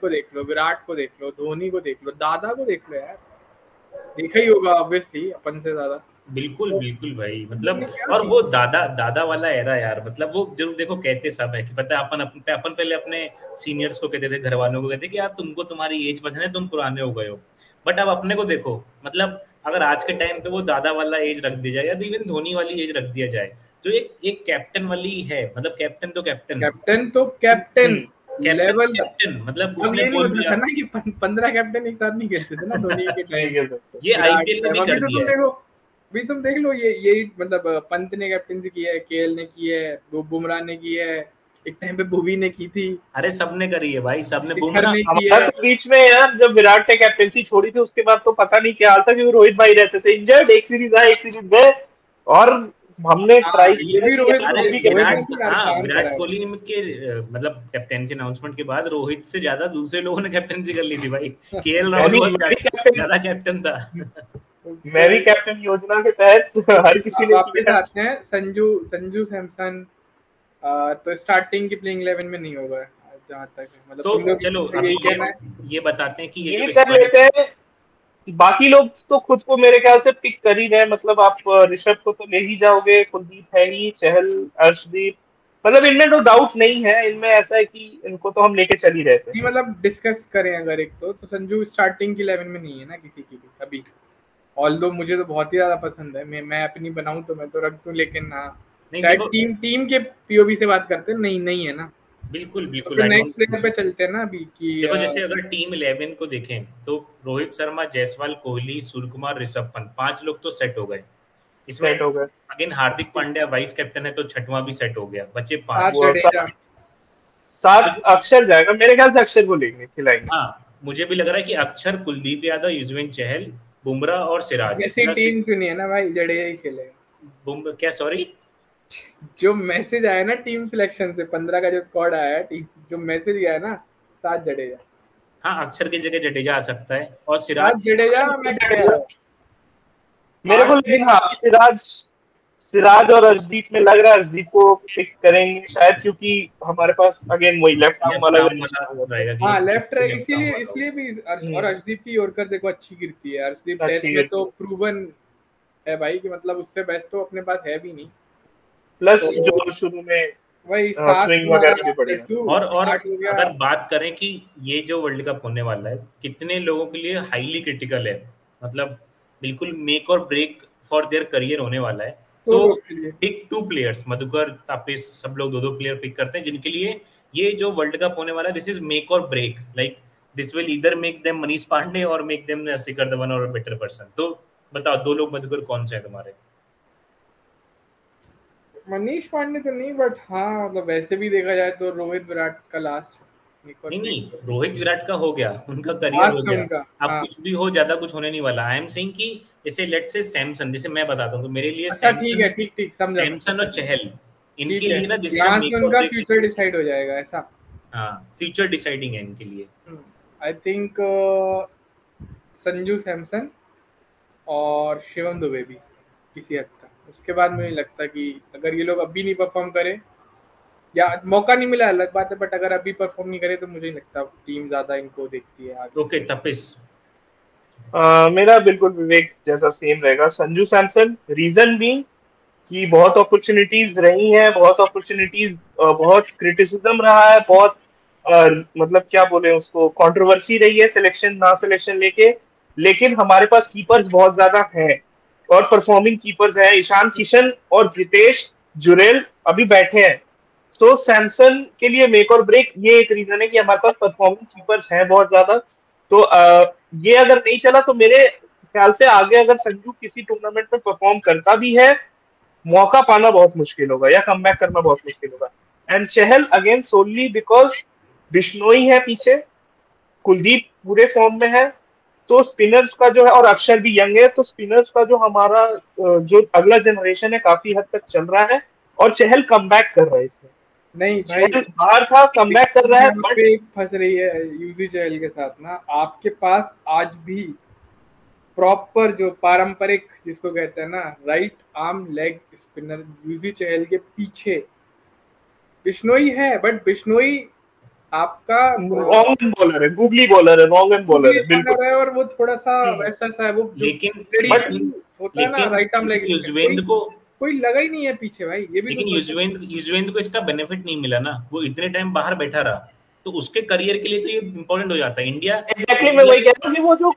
को देख लो, विराट को देख लो, धोनी को देख लो, दादा को देख लो यार, देखा ही होगा ऑब्वियसली अपन से ज्यादा। बिल्कुल भाई, मतलब और वो दादा वाला एरा यार, मतलब वो जरूर देखो कहते सब है कि पता है अपन पहले अपने सीनियर्स को कहते थे, घर वालों को कहते कि यार तुमको तुम्हारी एज पसंद है, तुम पुराने हो गए हो, बट अब अपने को देखो, मतलब अगर आज के टाइम पे वो दादा वाला एज रख दिया जाए या इवन धोनी वाली एज रख दिया जाए, जो एक कैप्टन वाली है, मतलब कैप्टन लेवल कैप्टन, मतलब उसने बोल दिया ना कि 15 कैप्टन एक साथ नहीं खेलते थे ना धोनी के टाइम, ये आईपीएल में भी कर दिया है। भी तुम देख लो, ये मतलब पंत ने कैप्टनसी की है, केएल ने की है, बुमराह ने की है, एक टाइम पे भुवी ने की थी, अरे सबने करी है भाई, सबने। बुमराह ने की है तो बीच में यार जब विराट ने कैप्टनसी छोड़ी थी उसके बाद तो पता नहीं क्या हाल था, क्योंकि रोहित भाई रहते थे इंजर्ड, एक सीरीज आए एक सीरीज गए, और हमने ट्राई किया विराट कोहली के मतलब कैप्टनसी अनाउंसमेंट के बाद रोहित से ज्यादा दूसरे लोगों ने कैप्टनसी कर ली थी भाई, केएल राहुल ज्यादा कैप्टन था। मैं भी कैप्टन योजना के तहत हर किसी ने वापस आते हैं संजू सैमसन, तो स्टार्टिंग की प्लेइंग 11 में नहीं होगा जहां तक, मतलब तो चलो अभी ये बताते हैं कि ये कर लेते हैं, बाकी लोग तो खुद को मेरे ख्याल से पिक कर ही रहे, मतलब आप ऋषभ को तो ले ही जाओगे, कुलदीप है ही, चहल, अर्शदीप, मतलब इनमें तो डाउट नहीं है, इनमें ऐसा है कि इनको तो हम लेके चल ही रहते हैं। मतलब डिस्कस करें अगर एक तो संजू स्टार्टिंग की 11 में नहीं है ना किसी की भी अभी, ऑल्दो मुझे तो बहुत ही ज्यादा पसंद है, मैं अपनी बनाऊं तो मैं तो रख दूं, लेकिन हाँ टीम के पीओवी से बात करते नहीं है ना, बिल्कुल तो बिल्कुल फिर आई नेक्स्ट डोंट प्लेयर पे चलते हैं ना अभी कि देखो जैसे अगर टीम 11 को देखें तो रोहित शर्मा, जायसवाल, कोहली, सूर्यकुमार, ऋषभ पंत, 5 लोग तो सेट हो गए इसमें। सेट हो गए। Again Hardik Pandya vice captain है तो छठवां भी सेट हो गया, बचे 5। सात वो जडेजा। 7 अक्षर जाएगा मेरे ख्याल से, अक्षर को लेंगे, खिलाएंगे। हाँ मुझे भी लग रहा है कि अक्षर, कुलदीप यादव, युजवेंद्र चहल, बुमराह और सिराज ऐसी टीम चुनी है ना भाई, जडेजा ही खेलेगा। बुमराह क्या सॉरी जो मैसेज आया ना टीम सिलेक्शन से, 15 का जो स्क्वाड आया है टीम, जो मैसेज गया है ना, 7 जडेजा। हाँ अक्षर की जगह जडेजा आ सकता है और 7 सिराज। जडेजा, मैं जडेजा। मेरे को 8 लेकिन हाँ, सिराज और अर्शदीप में लग रहा है अर्शदीप को पिक करेंगे शायद, क्योंकि हमारे पास अगेन वही लेफ्ट आर्म लेफ्ट वाला आर्म वाला वेरिएशन होता है। रहेगा हाँ कि लेफ्ट है, लेफ्ट आर्म इसीलिए वाला इसलिए भी और हम्म, अर्शदीप की यॉर्कर देखो अच्छी गिरती है। अर्शदीप डेथ अच्छी में तो गिरती है। प्रूवन है भाई कि मतलब उससे बेस्ट तो अपने पास है भी नहीं। प्लस तो जो शुरू में वही 7 स्विंग वगैरह भी तुम्हारा बढ़िया। लट्टू, और 8 हो गया। अगर बात करें कि ये जो वर्ल्ड कप होने वाला है कितने लोगों के लिए हाईली क्रिटिकल है, मतलब बिल्कुल मेक और ब्रेक फॉर देयर करियर होने वाला है, तो तो लोग के लिए पिक 2 प्लेयर्स, मधुकर, तापिस, सब लोग 2-2 प्लेयर पिक करते हैं जिनके लिए ये जो वर्ल्ड कप होने वाला है दिस इज मेक और break, like this will either make them Manish Pandey और मेक देम शिखर धवन और बेटर पर्सन। तो बताओ 2 लोग मधुकर कौन से है तुम्हारे? मनीष पांडे तो नहीं, बट हाँ मतलब वैसे भी देखा जाए तो रोहित विराट का लास्ट एक और नहीं ब्रेक नहीं, तो रोहित विराट का हो गया, उनका करियर हो लास्ट है गया। उनका। अब हाँ कुछ भी हो, ज्यादा कुछ होने नहीं वाला। आई एम सेइंग कि जैसे लेट से सैमसन, जैसे मैं बताता हूँ तो मेरे लिए अच्छा ठीक सैमसन है, ठीक ठीक समझा मैं। सैमसन और चहल, इनके ठीक है, लिए ना दिस इज अ यहाँ से मेक और उनका ब्रेक फ्यूचर सिचुएशन। डिसाइड हो जाएगा ऐसा। हाँ फ्यूचर डिसाइडिंग है इनके लिए। आई थिंक संजू सैमसन और शिवम दुबे भी किसी हद तक। उसके बाद मुझे लगता कि अगर ये लोग अभी नहीं परफॉर्म करें या मौका नहीं मिला अलग बात है, बट अगर अभी परफॉर्म नहीं करे तो मुझे नहीं लगता टीम ज्यादा इनको देखती है आगे। ओके तपिस। मेरा बिल्कुल विवेक जैसा सेम रहेगा, संजू सैमसन। रीजन भी कि बहुत अपॉर्चुनिटीज रही हैं, बहुत अपॉर्चुनिटीज, बहुत क्रिटिसिज्म रहा है, बहुत मतलब क्या बोले उसको, कंट्रोवर्सी रही है सिलेक्शन ना सिलेक्शन लेके। लेकिन हमारे पास कीपर्स बहुत ज्यादा हैं और परफॉर्मिंग कीपर्स हैं। ईशान किशन और जितेश जुरेल अभी बैठे हैं। तो सैमसन के लिए मेक और ब्रेक ये एक रीजन है कि हमारे पास परफॉर्मिंग कीपर्स हैं बहुत ज्यादा। तो ये अगर नहीं चला तो मेरे ख्याल से आगे अगर संजू किसी टूर्नामेंट में परफॉर्म करता भी है, मौका पाना बहुत मुश्किल होगा या कमबैक करना बहुत मुश्किल होगा। And Chahal again so only because Bishnoi है पीछे, कुलदीप पूरे फॉर्म में है। तो स्पिनर्स का जो है, और अक्षर भी यंग है, तो स्पिनर्स का जो हमारा जो अगला जनरेशन है काफी हद तक चल रहा है। और चहल कमबैक कर रहा है इसमें। नहीं भाई, चहल बाहर था, कमबैक कर रहा है, यहाँ बट पे एक फंस रही है यूजी चहल के साथ ना। आपके पास आज भी प्रॉपर जो पारंपरिक जिसको कहते हैं ना right arm leg spinner Yuzi Chahal के पीछे बिश्नोई है, बट बिश्नोई आपका रॉन्ग एंड बॉलर है, गूगली बॉलर है, रॉन्ग एंड बॉलर है बिल्कुल। है और वो थोड़ा सा हम्म, वैसा सा है वो जो लेकिन बट ट्रेडिशनल होता है ना लेकिन राइट आर्म लेग लेकिन स्पिन। कोई युजवेंद्र को कोई लगा ही नहीं है पीछे भाई, ये भी तो लेकिन सोचो। युजवेंद्र को इसका बेनिफिट नहीं मिला ना, वो इतने टाइम बाहर बैठा रहा, तो उसके करियर के लिए तो ये इंपॉर्टेंट हो जाता है। इंडिया एग्जैक्टली मैं इंडिया वही कह रहा हूँ कि वो जो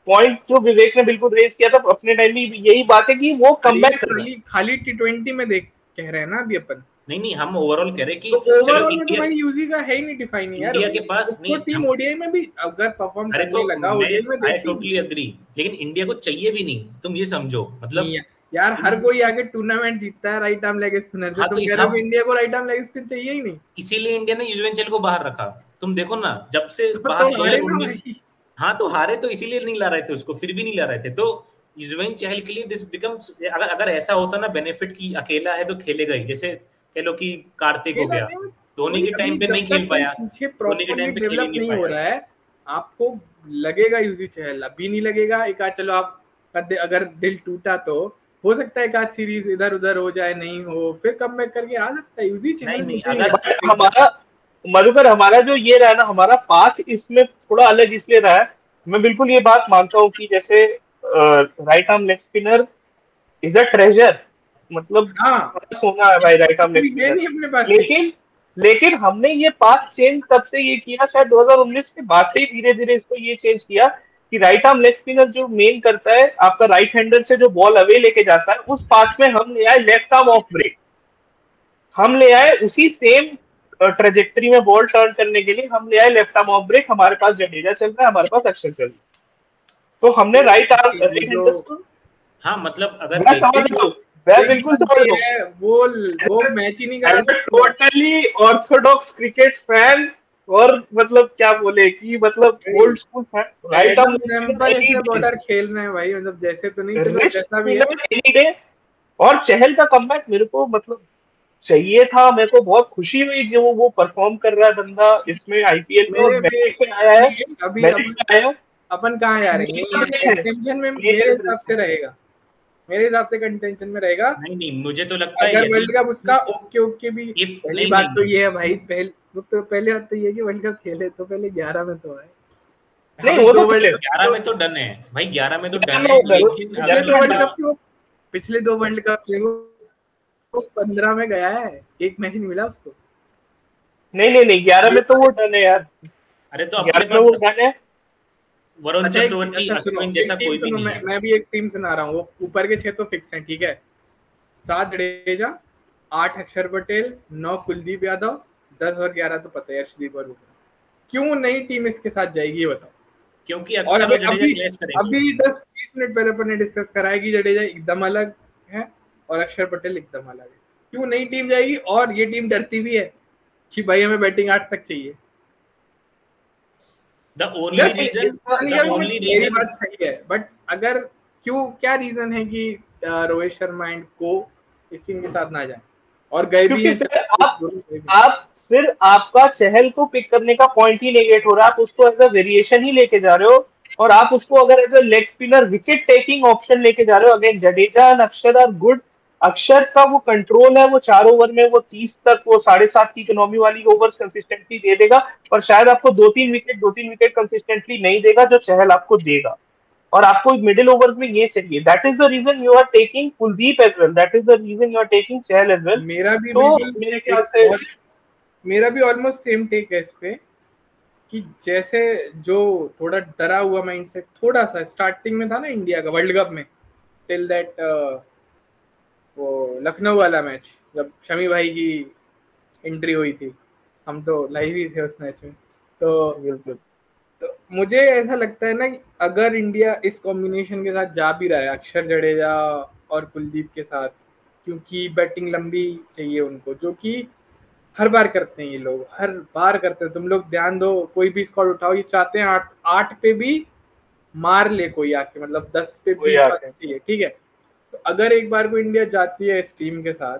पॉइंट जो विवेक ने बिल्कुल रेज किया था अपने टाइम में, यही बात है कि वो अरे ये कमबैक कर रहा है। खाली खाली टी20 में देख कह रहे हैं ना अभी अपन। नहीं नहीं, हम ओवरऑल कह रहे हैं तो कि चलो ओवरऑल में तो इंडिया भाई यूजी का है ही नहीं डिफाइन यार। इंडिया के पास उसको नहीं टीम हम। ओडीआई में भी अगर परफॉर्म अरे तो करने लगा मैं ओडीआई में आई देखेंगे। टोटली अग्री, लेकिन इंडिया को चाहिए भी नहीं, तुम ये समझो नहीं मतलब। यार, हर कोई आगे टूर्नामेंट जीतता है राइट आर्म लेग स्पिनर से। हाँ तो तुम कह रहे हो कि इंडिया को राइट आर्म लेग स्पिन चाहिए ही नहीं? इसीलिए इंडिया ने युजवेंद्र चहल को बाहर रखा। तुम देखो ना जब से तो बाहर हारे ना 2019। भाई। हाँ तो हारे तो इसीलिए नहीं ला रहे थे उसको, फिर भी नहीं ला रहे थे। तो युजवेंद्र चहल के लिए दिस बिकम्स, अगर अगर ऐसा होता ना बेनिफिट की अकेला है तो खेलेगा ही, जैसे कह लो कि कार्तिक हो खेला गया, नहीं, धोनी कोई के अभी टाइम पे जब नहीं खेल तक कोई पाया, पीछे धोनी के प्रॉपरली टाइम पे खेल ही डेवलप नहीं नहीं हो पाया। रहा है, आपको लगेगा यूजी चहल। अभी नहीं लगेगा, एक आध चलो आप अगर दिल टूटा तो हो सकता है एक आध सीरीज इधर उधर हो जाए, नहीं हो फिर कम बैक करके आ सकता है यूजी नहीं चहल। नहीं मुझे नहीं अगर लगता है हमारा मधुकर, हमारा जो ये रहा ना, हमारा पाथ इसमें थोड़ा अलग इसलिए रहा है। मैं बिल्कुल ये बात मानता हूँ कि जैसे right arm leg spinner is a treasure, मतलब हाँ, सोना है भाई राइट आर्म लेग कोई है स्पिनर। नहीं अपने पास ठीक। लेकिन लेकिन हमने ये पाथ चेंज तब से ये किया, शायद 2019 के बाद से ही धीरे धीरे इसको ये चेंज किया कि राइट आर्म लेग स्पिनर जो मेन करता है आपका राइट हैंडर से जो बॉल अवे लेके जाता है, उस पाथ में हम ले आए लेफ्ट आर्म ऑफ ब्रेक। हम ले आए उसी सेम ट्रेजेक्टरी में बॉल टर्न करने के लिए हम ले आए लेफ्ट आर्म ऑफ ब्रेक, हमारे पास जडेजा चल रहा है, हमारे पास अक्षर चल रहा है, तो हमने राइट आर्म राइट हैंडर्स को हाँ मतलब अगर मैं समझ रहा हूँ, मैं बिल्कुल समझ रहा हूँ, वो मैच ही नहीं कर रहा। टोटली ऑर्थोडॉक्स क्रिकेट फैन और मतलब क्या बोले कि मतलब old school fan, right arm bowler खेल रहे हैं भाई, मतलब जैसे तो नहीं, चलो जैसा भी है। और चहल का कमबैक मेरे को मतलब चाहिए था, मेरे को बहुत खुशी हुई जो वो परफॉर्म कर रहा है बंदा इसमें आईपीएल में, और मैच में आया है, अभी मैच में आया। अपन कहाँ जा रहे हैं, कंटेंशन में मेरे हिसाब से रहेगा, मेरे हिसाब से कंटेंशन में रहेगा। नहीं मुझे तो लगता है अगर वर्ल्ड कप उसका ओके भी, पहली बात तो ये है भाई, पहले बात तो ये है कि वर्ल्ड कप खेले तो पहले 11 में तो आए। नहीं वो तो 11 में तो डन है भाई, 11 में तो डन है, लेकिन पिछले 2 वर्ल्ड कप से वो 15 में गया है, एक मैच नहीं मिला उसको। नहीं 11 में तो वो डन है यार। अरे तो अपने पास वो डन है वरुण चक्रवर्ती, अश्विन जैसा कोई भी नहीं है। मैं भी एक टीम सुना रहा हूँ, वो ऊपर के 6 तो फिक्स हैं, ठीक है। 7 जडेजा, 8 अक्षर पटेल, 9 कुलदीप यादव, 10 और 11 तो पता है अर्शदीप और बुमराह। क्यों नई टीम इसके साथ जाएगी ये बताओ? क्योंकि अक्षर और जडेजा क्लैश करेंगे। अभी 10-20 मिनट पहले अपन ने डिस्कस करा है कि जडेजा एकदम अलग है और अक्षर पटेल एकदम अलग है। क्यों नई टीम जाएगी? और ये टीम डरती भी है कि भाई हमें बैटिंग 8 तक चाहिए। The only reason बात सही है, बट अगर क्या रीजन है कि रोहित शर्मा एंड को इस टीम के साथ ना जाए और गए भी हैं? आप फिर आपका चहल को पिक करने का पॉइंट ही नेगेट हो रहा है, आप उसको एज अ वेरिएशन ही लेके जा रहे हो, और आप उसको अगर as a leg spinner wicket taking option लेके जा रहे हो। Again Jadeja and Axar are good, Axar का वो कंट्रोल है, वो 4 ओवर में वो 30 तक वो 7.5 की इकोनॉमी वाली ओवर्स कंसिस्टेंटली दे देगा, पर शायद आपको 2-3 विकेट कंसिस्टेंटली नहीं देगा जो चहल आपको देगा, और आपको मिडिल ओवर्स में ये चाहिए। That is the reason you are taking Kuldeep as well, that is the reason you are taking Chahal as well. मेरा भी तो मेरे ख्याल से मेरा भी ऑलमोस्ट सेम टेक है इस पे, कि जैसे जो थोड़ा डरा हुआ माइंडसेट थोड़ा सा स्टार्टिंग में था ना इंडिया का वर्ल्ड कप में, टिल दैट वो लखनऊ वाला मैच जब शमी भाई की एंट्री हुई थी, हम तो लाइव ही थे उस मैच में। तो मुझे ऐसा लगता है ना कि अगर इंडिया इस कॉम्बिनेशन के साथ जा भी रहा है, अक्षर जडेजा और कुलदीप के साथ, क्योंकि बैटिंग लंबी चाहिए उनको, जो कि हर बार करते हैं ये लोग, हर बार करते हैं। तुम लोग ध्यान दो, कोई भी स्क्वाड उठाओ, ये चाहते हैं 8 पे भी मार ले कोई आके, मतलब 10 पे 20 चाहिए, ठीक है। तो अगर एक बार को इंडिया जाती है इस टीम के साथ,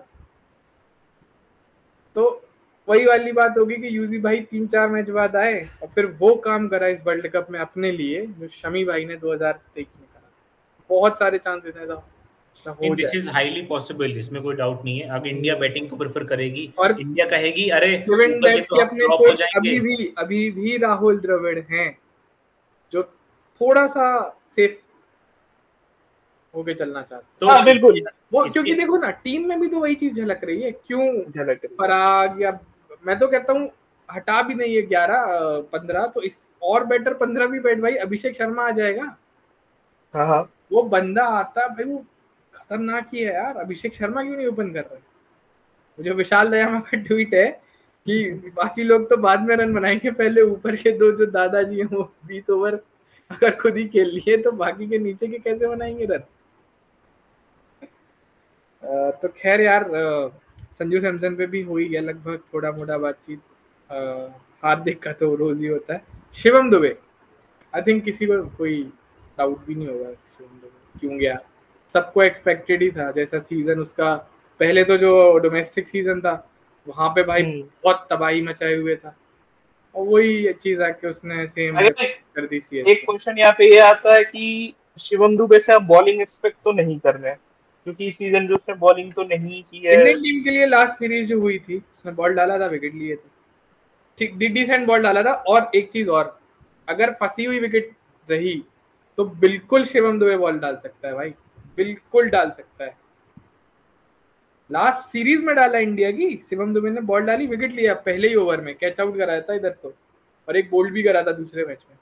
तो वही वाली बात होगी कि यूजी भाई 3-4 मैच बाद आए और फिर वो काम करा इस वर्ल्ड कप में अपने लिए जो शमी भाई ने 2023 में करा। बहुत सारे चांसेस हैं दिस इज हाईली पॉसिबल, इसमें कोई डाउट नहीं है। अगर इंडिया बैटिंग को प्रेफर करेगी और इंडिया कहेगी अरे तो अपने कोच अभी भी राहुल द्रविड़ हैं जो थोड़ा सा सेफ होके चलना चाहते, तो बिल्कुल वो क्योंकि देखो ना टीम में भी तो वही चीज झलक रही है। क्यों पराग, या मैं तो कहता हूँ हटा भी नहीं है 11-15, तो इस और बेटर 15 भी बैठ भाई, अभिषेक शर्मा आ जाएगा। हाँ वो बंदा आता भाई, वो खतरनाक ही है यार। अभिषेक शर्मा क्यों नहीं ओपन कर रहे? मुझे विशाल दयामा का ट्वीट है कि बाकी लोग तो बाद में रन बनाएंगे, पहले ऊपर के 2 जो दादाजी हैं वो 20 ओवर अगर खुद ही खेल लिए तो बाकी के नीचे के कैसे बनाएंगे रन। तो खैर यार, संजू सैमसन पे भी हो ही गया लगभग थोड़ा मोटा बातचीत। हार्दिक का तो रोज ही होता है। शिवम दुबे, आई थिंक किसी को कोई डाउट भी नहीं होगा शिवम दुबे क्यों गया, सबको एक्सपेक्टेड ही था। जैसा सीजन उसका पहले तो जो डोमेस्टिक सीजन था वहां पे भाई बहुत तबाही मचाए हुए था, और वही चीज आके उसने सेम कर दी। एक क्वेश्चन यहाँ पे ये आता है कि शिवम दुबे से आप बॉलिंग एक्सपेक्ट तो नहीं कर रहे हैं, क्योंकि इस सीजन जो उसने बॉलिंग तो नहीं की है। इंडियन टीम के लिए लास्ट सीरीज जो हुई थी उसने बॉल डाला था, विकेट लिए थे, ठीक डिसेंट बॉल डाला था। और एक चीज और, अगर फंसी हुई विकेट रही तो बिल्कुल शिवम दुबे बॉल डाल सकता है भाई, बिल्कुल डाल सकता है। लास्ट सीरीज में डाला इंडिया की, शिवम दुबे ने बॉल डाली, विकेट लिया पहले ही ओवर में, कैच आउट कराया था इधर तो, और एक बोल्ड भी करा था दूसरे मैच में।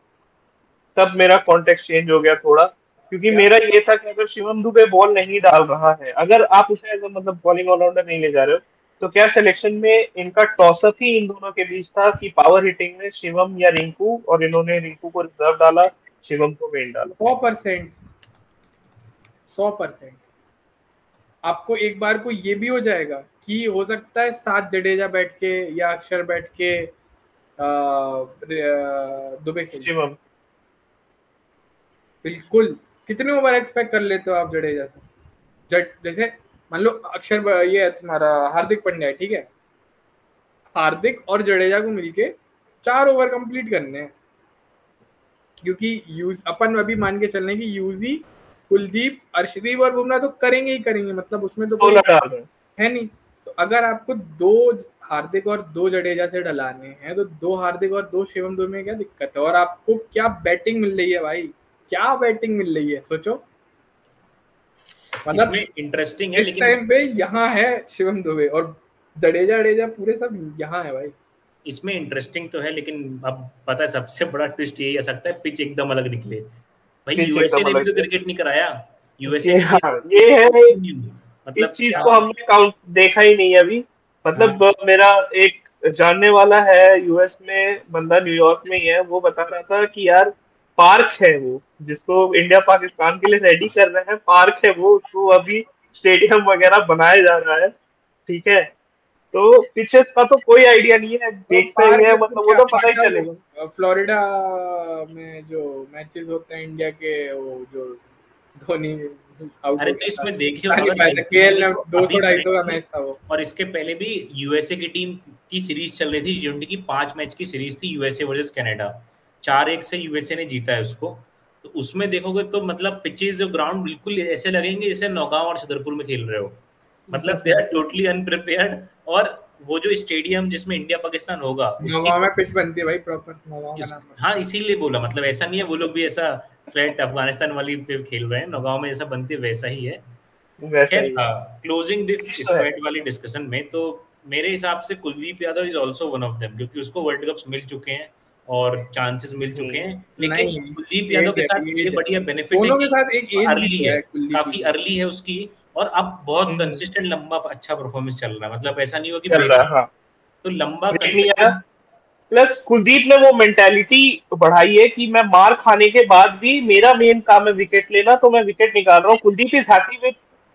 तब मेरा कॉन्टेक्स्ट चेंज हो गया थोड़ा, क्योंकि मेरा ये था कि अगर शिवम दुबे बॉल नहीं डाल रहा है, अगर आप उसे मतलब बॉलिंग ऑलराउंडर नहीं ले जा रहे हो, तो क्या सिलेक्शन में इनका टॉसअप ही इन दोनों के बीच था कि पावर हिटिंग में शिवम या रिंकू, और इन्होंने रिंकू को रिजर्व डाला, शिवम को मेन डाला? 100%, 100%। आपको एक बार को ये भी हो जाएगा कि हो सकता है साथ जडेजा बैठ के या अक्षर बैठ के दुबे खेले। शिवम बिल्कुल। कितने ओवर एक्सपेक्ट कर लेते हो आप जडेजा से? जैसे मान लो अक्षर ये तुम्हारा हार्दिक पांड्या है, ठीक है, हार्दिक और जडेजा को मिलके 4 ओवर कंप्लीट करने हैं, क्योंकि अपन अभी मान के चलने की यूजी, कुलदीप, अर्शदीप और बुमराह तो करेंगे ही करेंगे, मतलब उसमें तो कोई है नहीं। तो अगर आपको 2 हार्दिक और 2 जडेजा से डलाने हैं तो 2 हार्दिक और 2 शिवम दुबे में क्या दिक्कत है? और आपको क्या बैटिंग मिल रही है भाई, क्या बैटिंग मिल रही है, सोचो। मतलब इंटरेस्टिंग है, इस टाइम पे यहाँ है शिवम दुबे और जडेजा पूरे सब यहाँ है भाई। इसमें इंटरेस्टिंग तो है, लेकिन अब पता है सबसे बड़ा ट्विस्ट यही आ सकता है, पिच एकदम अलग निकले भाई। यूएसए ने भी तो क्रिकेट नहीं कराया, यूएसए ने ये है, मतलब इस चीज को हमने काउंट देखा ही नहीं अभी। मतलब मेरा एक जानने वाला है यूएस में, बंदा न्यूयॉर्क में ही है, वो बता रहा था कि यार पार्क है वो जिसको इंडिया पाकिस्तान के लिए रेडी कर रहे हैं, पार्क है वो, उसको अभी स्टेडियम वगैरह बनाया जा रहा है, ठीक है। तो पिचेस का तो कोई आइडिया नहीं है, देखते ही है, मतलब वो तो पता ही चलेगा। फ्लोरिडा में जो मैचेस होते हैं इंडिया के, वो जो धोनी, अरे तो इसमें देखियो, केएल में 200-250 का मैच था वो। और इसके पहले भी यूएसए की टीम की सीरीज चल रही थी, टी20 की 5 मैच की सीरीज थी, यूएसए वर्सेस कनाडा, 4-1 से यूएसए ने जीता है उसको। तो उसमें देखोगे तो मतलब पिचेस जो ग्राउंड बिल्कुल ऐसे लगेंगे जैसे नौगांव और छतरपुर में खेल रहे हो, मतलब दे आर टोटली अनप्रिपेयर्ड। और वो जो स्टेडियम जिसमें इंडिया पाकिस्तान होगा, नौगांव में पिच बनती है भाई प्रॉपर, नौगांव का नाम। हाँ इसीलिए बोला, मतलब ऐसा नहीं है वो लोग भी ऐसा फ्लैट अफगानिस्तान वाली पे खेल रहे हैं, नौगांव में ऐसा बनती है वैसा ही है। क्लोजिंग दिस स्क्वाड वाली डिस्कशन में, तो मेरे हिसाब से Kuldeep Yadav is also one of them, क्योंकि उसको वर्ल्ड कप्स मिल चुके हैं और चांसेस मिल चुके हैं। लेकिन कुलदीप यादव के साथ ये बढ़िया बेनिफिट है के साथ एक अर्ली है, काफी अर्ली है उसकी, और अब बहुत कंसिस्टेंट लंबा अच्छा परफॉर्मेंस चल रहा है, मतलब ऐसा नहीं हो कि तो लंबा कंसिस्टेंट। प्लस कुलदीप ने वो मेंटालिटी बढ़ाई है कि मैं मार खाने के बाद भी मेरा मेन काम है विकेट लेना, तो मैं विकेट निकाल रहा हूँ। Kuldeep is happy with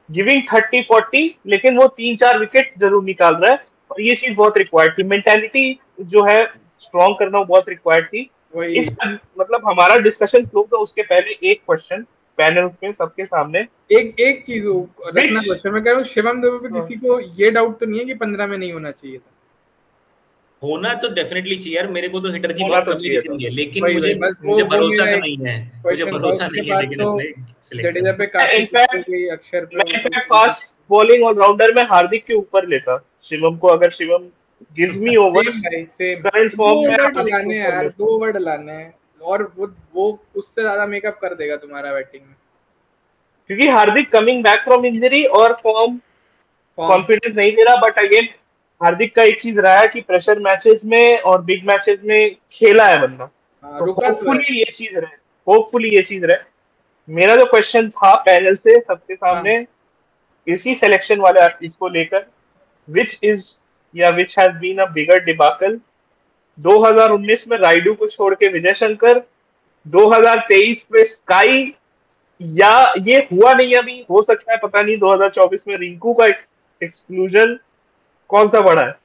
giving 30-40, लेकिन वो 3-4 विकेट जरूर निकाल रहा है, और ये चीज बहुत रिक्वायर्ड थी। मेंटालिटी जो है स्ट्रॉन्ग करना बहुत रिक्वायर्ड थी। इस मतलब हमारा डिस्कशन फ्लो था, उसके पहले एक क्वेश्चन पैनल में सबके सामने, एक चीज रखना क्वेश्चन में कह रहा हूँ, शिवम दुबे पे किसी को ये डाउट तो नहीं है कि 15 में नहीं होना चाहिए था? होना तो डेफिनेटली चाहिए यार, मेरे को तो हिटर की बहुत कमी दिख रही है, लेकिन मुझे भरोसा तो नहीं है, मुझे भरोसा नहीं है लेकिन अपने सिलेक्शन जडेजा पे काफी अक्षर पे मैं फास्ट बॉलिंग ऑलराउंडर में हार्दिक के ऊपर लेता शिवम को, अगर Shivam gives me over current form में डलाने यार, 2 ओवर डलाने हैं और वो उससे ज्यादा मेकअप कर देगा तुम्हारा बैटिंग में, क्योंकि हार्दिक कमिंग बैक फ्रॉम इंजरी और फॉर्म कॉन्फिडेंस नहीं दे रहा। बट अगेन हार्दिक का एक चीज रहा है कि प्रेशर मैचेस में और बिग मैचेस में खेला है बंदा, तो होपफुली ये चीज रहे। मेरा जो क्वेश्चन था पैनल से सबके सामने इसी सिलेक्शन वाले इसको लेकर, विच हैज बीन अ बिगर डिबाकल, 2019 में राइडू को छोड़ के विजय शंकर, 2023 में स्काई, या ये हुआ नहीं अभी, हो सकता है पता नहीं 2024 में रिंकू का एक्सक्लूजन, कौन सा बड़ा है?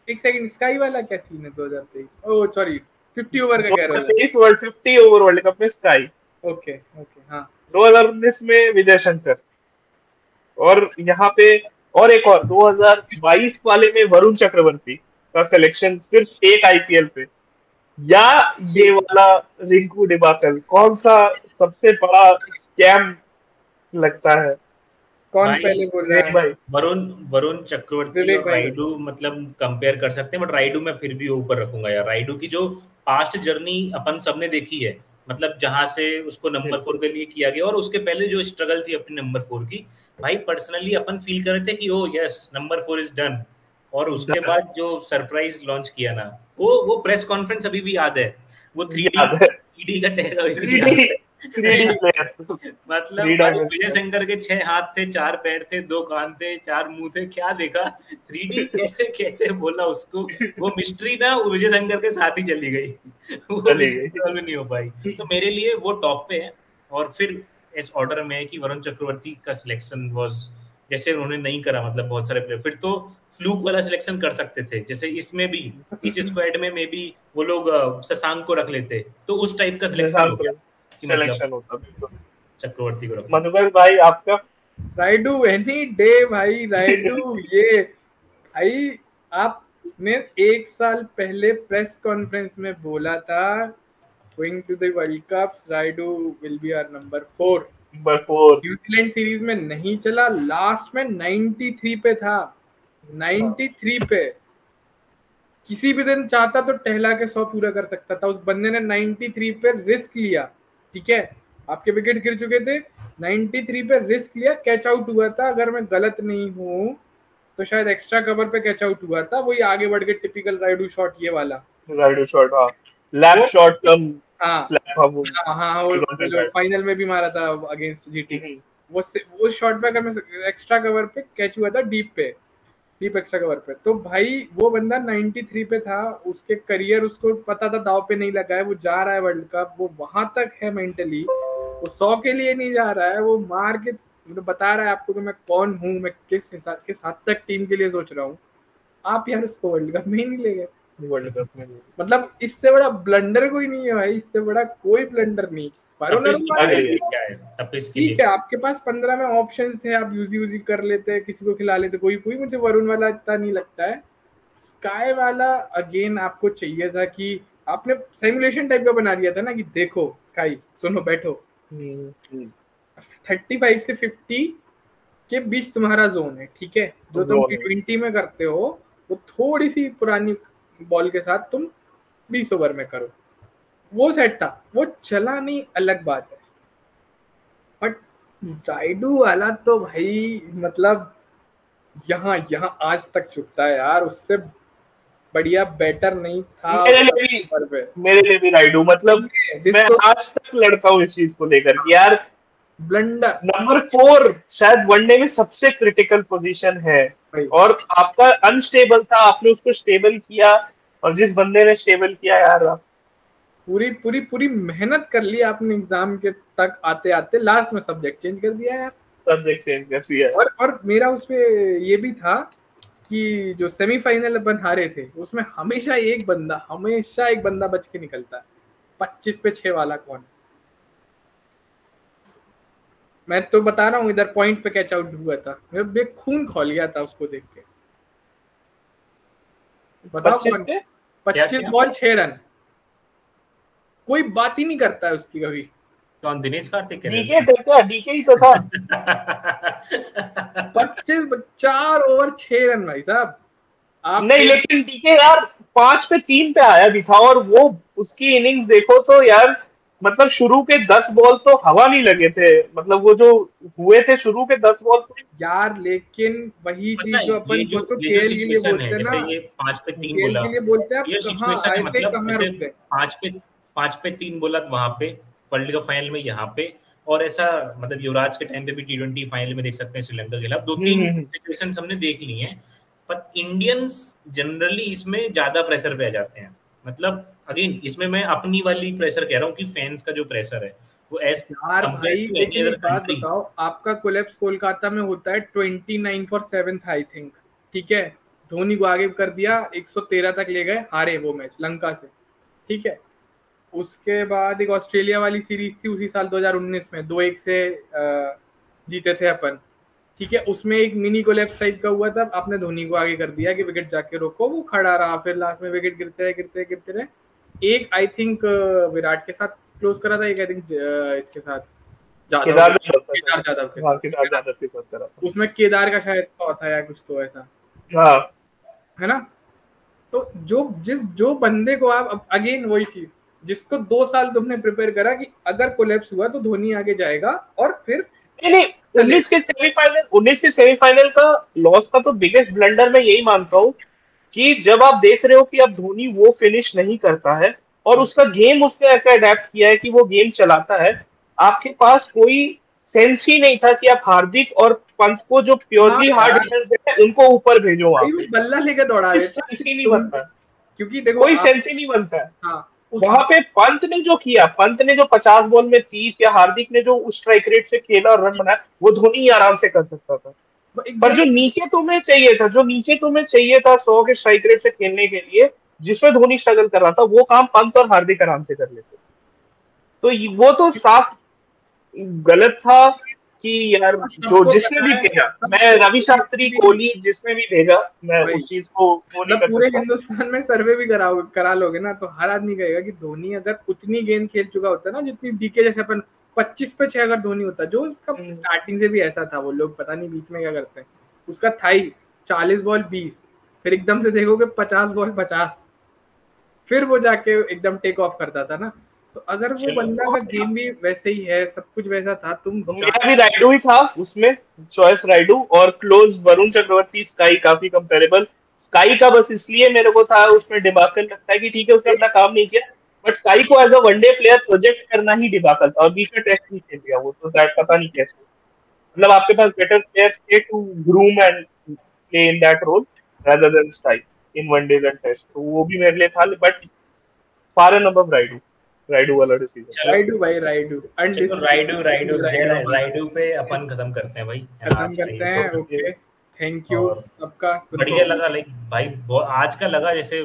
एक सेकंड, स्काई वाला क्या सीन है 2023? ओह सॉरी, 50 ओवर का कह रहा हूं, 50 ओवर वर्ल्ड कप में स्काई। ओके हाँ। 2019 में विजय शंकर, और यहाँ पे और एक और 2022 वाले में वरुण चक्रवर्ती का सिलेक्शन सिर्फ एक आईपीएल पे, या ये वाला रिंकू डिबाकल, कौन सा सबसे बड़ा स्कैम लगता है? कौन पहले बोल रहा है? वरुण चक्रवर्ती और राइडू मतलब कंपेयर कर सकते हैं, बट राइडू मैं फिर भी ऊपर रखूंगा यार। राइडू की जो पास्ट जर्नी अपन सबने देखी है, मतलब जहां से उसको नंबर 4 के लिए किया गया और उसके पहले जो स्ट्रगल थी अपनी नंबर 4 की, भाई पर्सनली अपन फील कर रहे थे कि ओ यस नंबर 4 इज डन। और उसके बाद जो सरप्राइज लॉन्च किया ना, वो प्रेस कॉन्फ्रेंस अभी भी याद है, वो 3D का टैग अभी भी याद है। 3D प्लेयर, मतलब 3 भाई विजय डायमेंशनल। शंकर के 6 हाथ थे, 4 पैर थे, 2 कान थे, 4 मुंह थे, क्या देखा 3D कैसे कैसे बोला उसको। वो मिस्ट्री ना वो विजय शंकर के साथ ही चली गई वो चली मिस्ट्री गई। सॉल्व नहीं हो पाई। तो मेरे लिए वो टॉप पे है। और फिर इस ऑर्डर में है कि वरुण चक्रवर्ती का सिलेक्शन वाज, जैसे उन्होंने नहीं करा मतलब बहुत सारे प्लेयर, फिर तो फ्लूक वाला सिलेक्शन कर सकते थे, जैसे इसमें भी इस स्क्वाड में मे बी वो लोग शशांक को रख लेते, तो उस टाइप का सिलेक्शन हो गया कि मतलब सिलेक्शन होता, बिल्कुल। चक्रवर्ती को रख लिया। मधुकर भाई आपका? राइडू एनी डे भाई, राइडू ये भाई आपने 1 साल पहले प्रेस कॉन्फ्रेंस में बोला था going to the world cup Rayudu will be our number 4। Number 4 New Zealand series में नहीं चला, लास्ट में 93 पे था, 93 पे। किसी भी दिन चाहता तो टहला के 100 पूरा कर सकता था, उस बंदे ने 93 पे रिस्क लिया। ठीक है, आपके विकेट गिर चुके थे, 93 पे रिस्क लिया, कैच आउट हुआ था, अगर मैं गलत नहीं हूँ तो शायद एक्स्ट्रा कवर पे कैच आउट हुआ था, वही आगे बढ़ के टिपिकल राइडू शॉट ये वाला, राइडर शॉट, हाँ लैप शॉट कम हाँ स्लैप, हाँ वो हाँ वो फाइनल में भी मारा था अगेंस्ट जीटी। वो शॉट पे अगर मैं एक्स्ट्रा कवर पे कैच हुआ था, डीप एक्स्ट्रा कवर पे, तो भाई वो बंदा 93 पे था, उसके करियर उसको पता था दाव पे नहीं लगा है, वो जा रहा है वर्ल्ड कप, वो वहां तक है मेंटली, वो 100 के लिए नहीं जा रहा है, वो मार के मतलब बता रहा है आपको कि मैं कौन हूँ, मैं किस हद तक टीम के लिए सोच रहा हूँ। आप यार उसको वर्ल्ड कप में ही नहीं ले गए, वर्ल्ड कप में। मतलब इससे बड़ा ब्लंडर कोई नहीं है भाई, इससे बड़ा कोई ब्लंडर नहीं। ठीक है, आपके पास 15 में ऑप्शंस थे, आप यूजी कर लेते, किसी को खिला लेते, कोई मुझे वरुण वाला इतना नहीं लगता है। स्काई वाला अगेन आपको चाहिए था कि आपने सिमुलेशन टाइप का बना दिया था ना कि देखो स्काई सुनो बैठो, 35 से 50 के बीच तुम्हारा जोन है, ठीक है, जो तुम T20 में करते हो वो थोड़ी सी पुरानी बॉल के साथ तुम 20 ओवर में करो, वो सेट था, वो चला नहीं अलग बात है, बट राइडू वाला तो भाई मतलब यहाँ आज तक चुकता है यार, उससे बढ़िया बेटर नहीं था मेरे लिए भी राइडू, मतलब मैं आज तक लड़ता हूँ इस चीज को लेकर कि यार ब्लंडर नंबर 4 शायद वनडे में सबसे क्रिटिकल पोजीशन है, और आपका अनस्टेबल था, आपने उसको स्टेबल किया, और जिस बंदे ने स्टेबल किया यार, पूरी मेहनत कर ली आपने, एग्जाम के तक आते लास्ट में सब्जेक्ट चेंज कर दिया यार, सब्जेक्ट चेंज कर दिया। और मेरा उसपे ये भी था कि जो सेमीफाइनल अपन हारे थे उसमें हमेशा एक बंदा बच के निकलता है, 25 पे 6 वाला कौन? मैं तो बता रहा हूँ, इधर पॉइंट पे कैच आउट हुआ था, मेरा खून खौल गया था उसको देख के। बताओ 25 बॉल 6 रन, कोई बात ही नहीं करता है उसकी कभी। कौन? दिनेश कार्तिक? डीके ही तो था 25 4 ओवर 6 रन भाई साहब। नहीं, लेकिन डीके यार 5 पे 3 पे आया भी था, और वो उसकी इनिंग्स देखो तो यार, मतलब शुरू के 10 बॉल तो हवा नहीं लगे थे, मतलब वो जो हुए थे शुरू के 10 बॉल तो यार, लेकिन वही चीज जो अपन सोचो केएल के लिए बोलते हैं ना, ये 5 पे 3 केएल बोला, के लिए बोलते हैं, ये सिचुएशन है, मतलब जैसे 5 पे 3 बोला वहां पे वर्ल्ड कप फाइनल में, यहाँ पे, और ऐसा मतलब युवराज के टाइम पे भी T20 फाइनल में देख सकते हैं श्रीलंका के खिलाफ, 2-3 सिचुएशन हमने देख ली हैं, पर इंडियंस जनरली इसमें ज्यादा प्रेशर पे आ जाते हैं। मतलब अगेन इसमें मैं अपनी वाली प्रेशर कह रहा हूँ कि फैंस का जो प्रेशर है वो यार भाई, लेकिन एक बात बताओ, आपका कोलैप्स कोलकाता में होता है 29 for 7th आई थिंक, ठीक है, धोनी को आगे कर दिया, 113 तक ले गए, हारे वो मैच लंका से, ठीक है। उसके बाद एक ऑस्ट्रेलिया वाली सीरीज थी उसी साल 2019 में, 2-1 से जीते थे अपन, ठीक है, उसमें एक मिनी कोलैप्स टाइप का हुआ था, आपने धोनी को आगे कर दिया कि विकेट जाके रोको, वो खड़ा रहा, फिर लास्ट में विकेट गिरते रहे। एक आई थिंक विराट के साथ क्लोज करा था, एक आई थिंक इसके साथ केदार जाधव के साथ करा था, उसमें केदार का शायद 100 था या कुछ तो ऐसा, है ना। तो जो बंदे को आप अगेन वही चीज, जिसको 2 साल तुमने प्रिपेयर करा कि अगर कोलैप्स हुआ तो धोनी आगे जाएगा, और फिर 19 के सेमीफाइनल का लॉस का तो बिगेस्ट ब्लंडर मैं यही मानता हूँ कि जब आप देख रहे हो कि अब धोनी वो फिनिश नहीं करता है, और उसका गेम उसने ऐसा अडेप्ट किया है कि वो गेम चलाता है, आपके पास कोई सेंस ही नहीं था कि आप हार्दिक और पंत को जो प्योरली हार्ड हिटर्स है उनको ऊपर भेजो वहां भाई वो पे। बल्ला लेके दौड़ा रहे थे सेंस ही नहीं बनता, क्योंकि देखो कोई सेंस ही नहीं बनता है। हाँ उस वहां पे पंत ने जो किया, पंत ने जो 50 बॉल में 30 या हार्दिक ने जो उस स्ट्राइक रेट से खेला और रन बनाया, वो धोनी आराम से कर सकता था। पर जो नीचे तुम्हें चाहिए था, 100 के स्ट्राइक रेट से खेलने के लिए, जिसमें धोनी स्ट्रगल कर रहा था, वो काम पंत और हार्दिक आराम से कर लेते। तो वो तो साफ गलत था कि यार जो जिसने भी भेजा, मैं रवि शास्त्री, कोहली जिसने भी भेजा, मैं उस चीज को वो नहीं कर पूरे सकता। हिंदुस्तान में सर्वे भी करा लोगे ना तो हर आदमी कहेगा कि धोनी अगर उतनी गेंद खेल चुका होता ना जितनी डीके जैसे अपन 25 पे 6 अगर धोनी होता, जो उसका स्टार्टिंग से भी ऐसा था, वो लोग पता नहीं बीच में क्या करते हैं, उसका था ही 40 बॉल 20, फिर एकदम से देखोगे 50 बॉल 50, फिर वो जाके एकदम टेक ऑफ करता था ना। तो अगर वो बंदा का गेम भी वैसे ही है, सब कुछ वैसा था, मेरा भी राइडू ही था उसमें, चॉइस राइडू, और क्लोज वरुण चक्रवर्ती, स्काई काफी कंपेरेबल। स्काई का बस इसलिए मेरे को था उसमें डिबाकल लगता है कि ठीक है उसने अपना काम नहीं किया, बट स्काई को as a one-day player project करना ही डिबाकल था, और बीच में टेस्ट नहीं खेल दिया वो, तो पता नहीं कैसे। मतलब आपके पास बेटर प्लेयर्स थे to groom and play in that role rather than Sky in one days and test, तो वो भी मेरे लिए था, but far and above Rayudu वाला डिसीजन। राइडू भाई राइडू राइडू पे अपन खत्म करते हैं भाई, खत्म करते हैं। ओके, थैंक यू सबका। बढ़िया लगा, लाइक भाई आज का लगा जैसे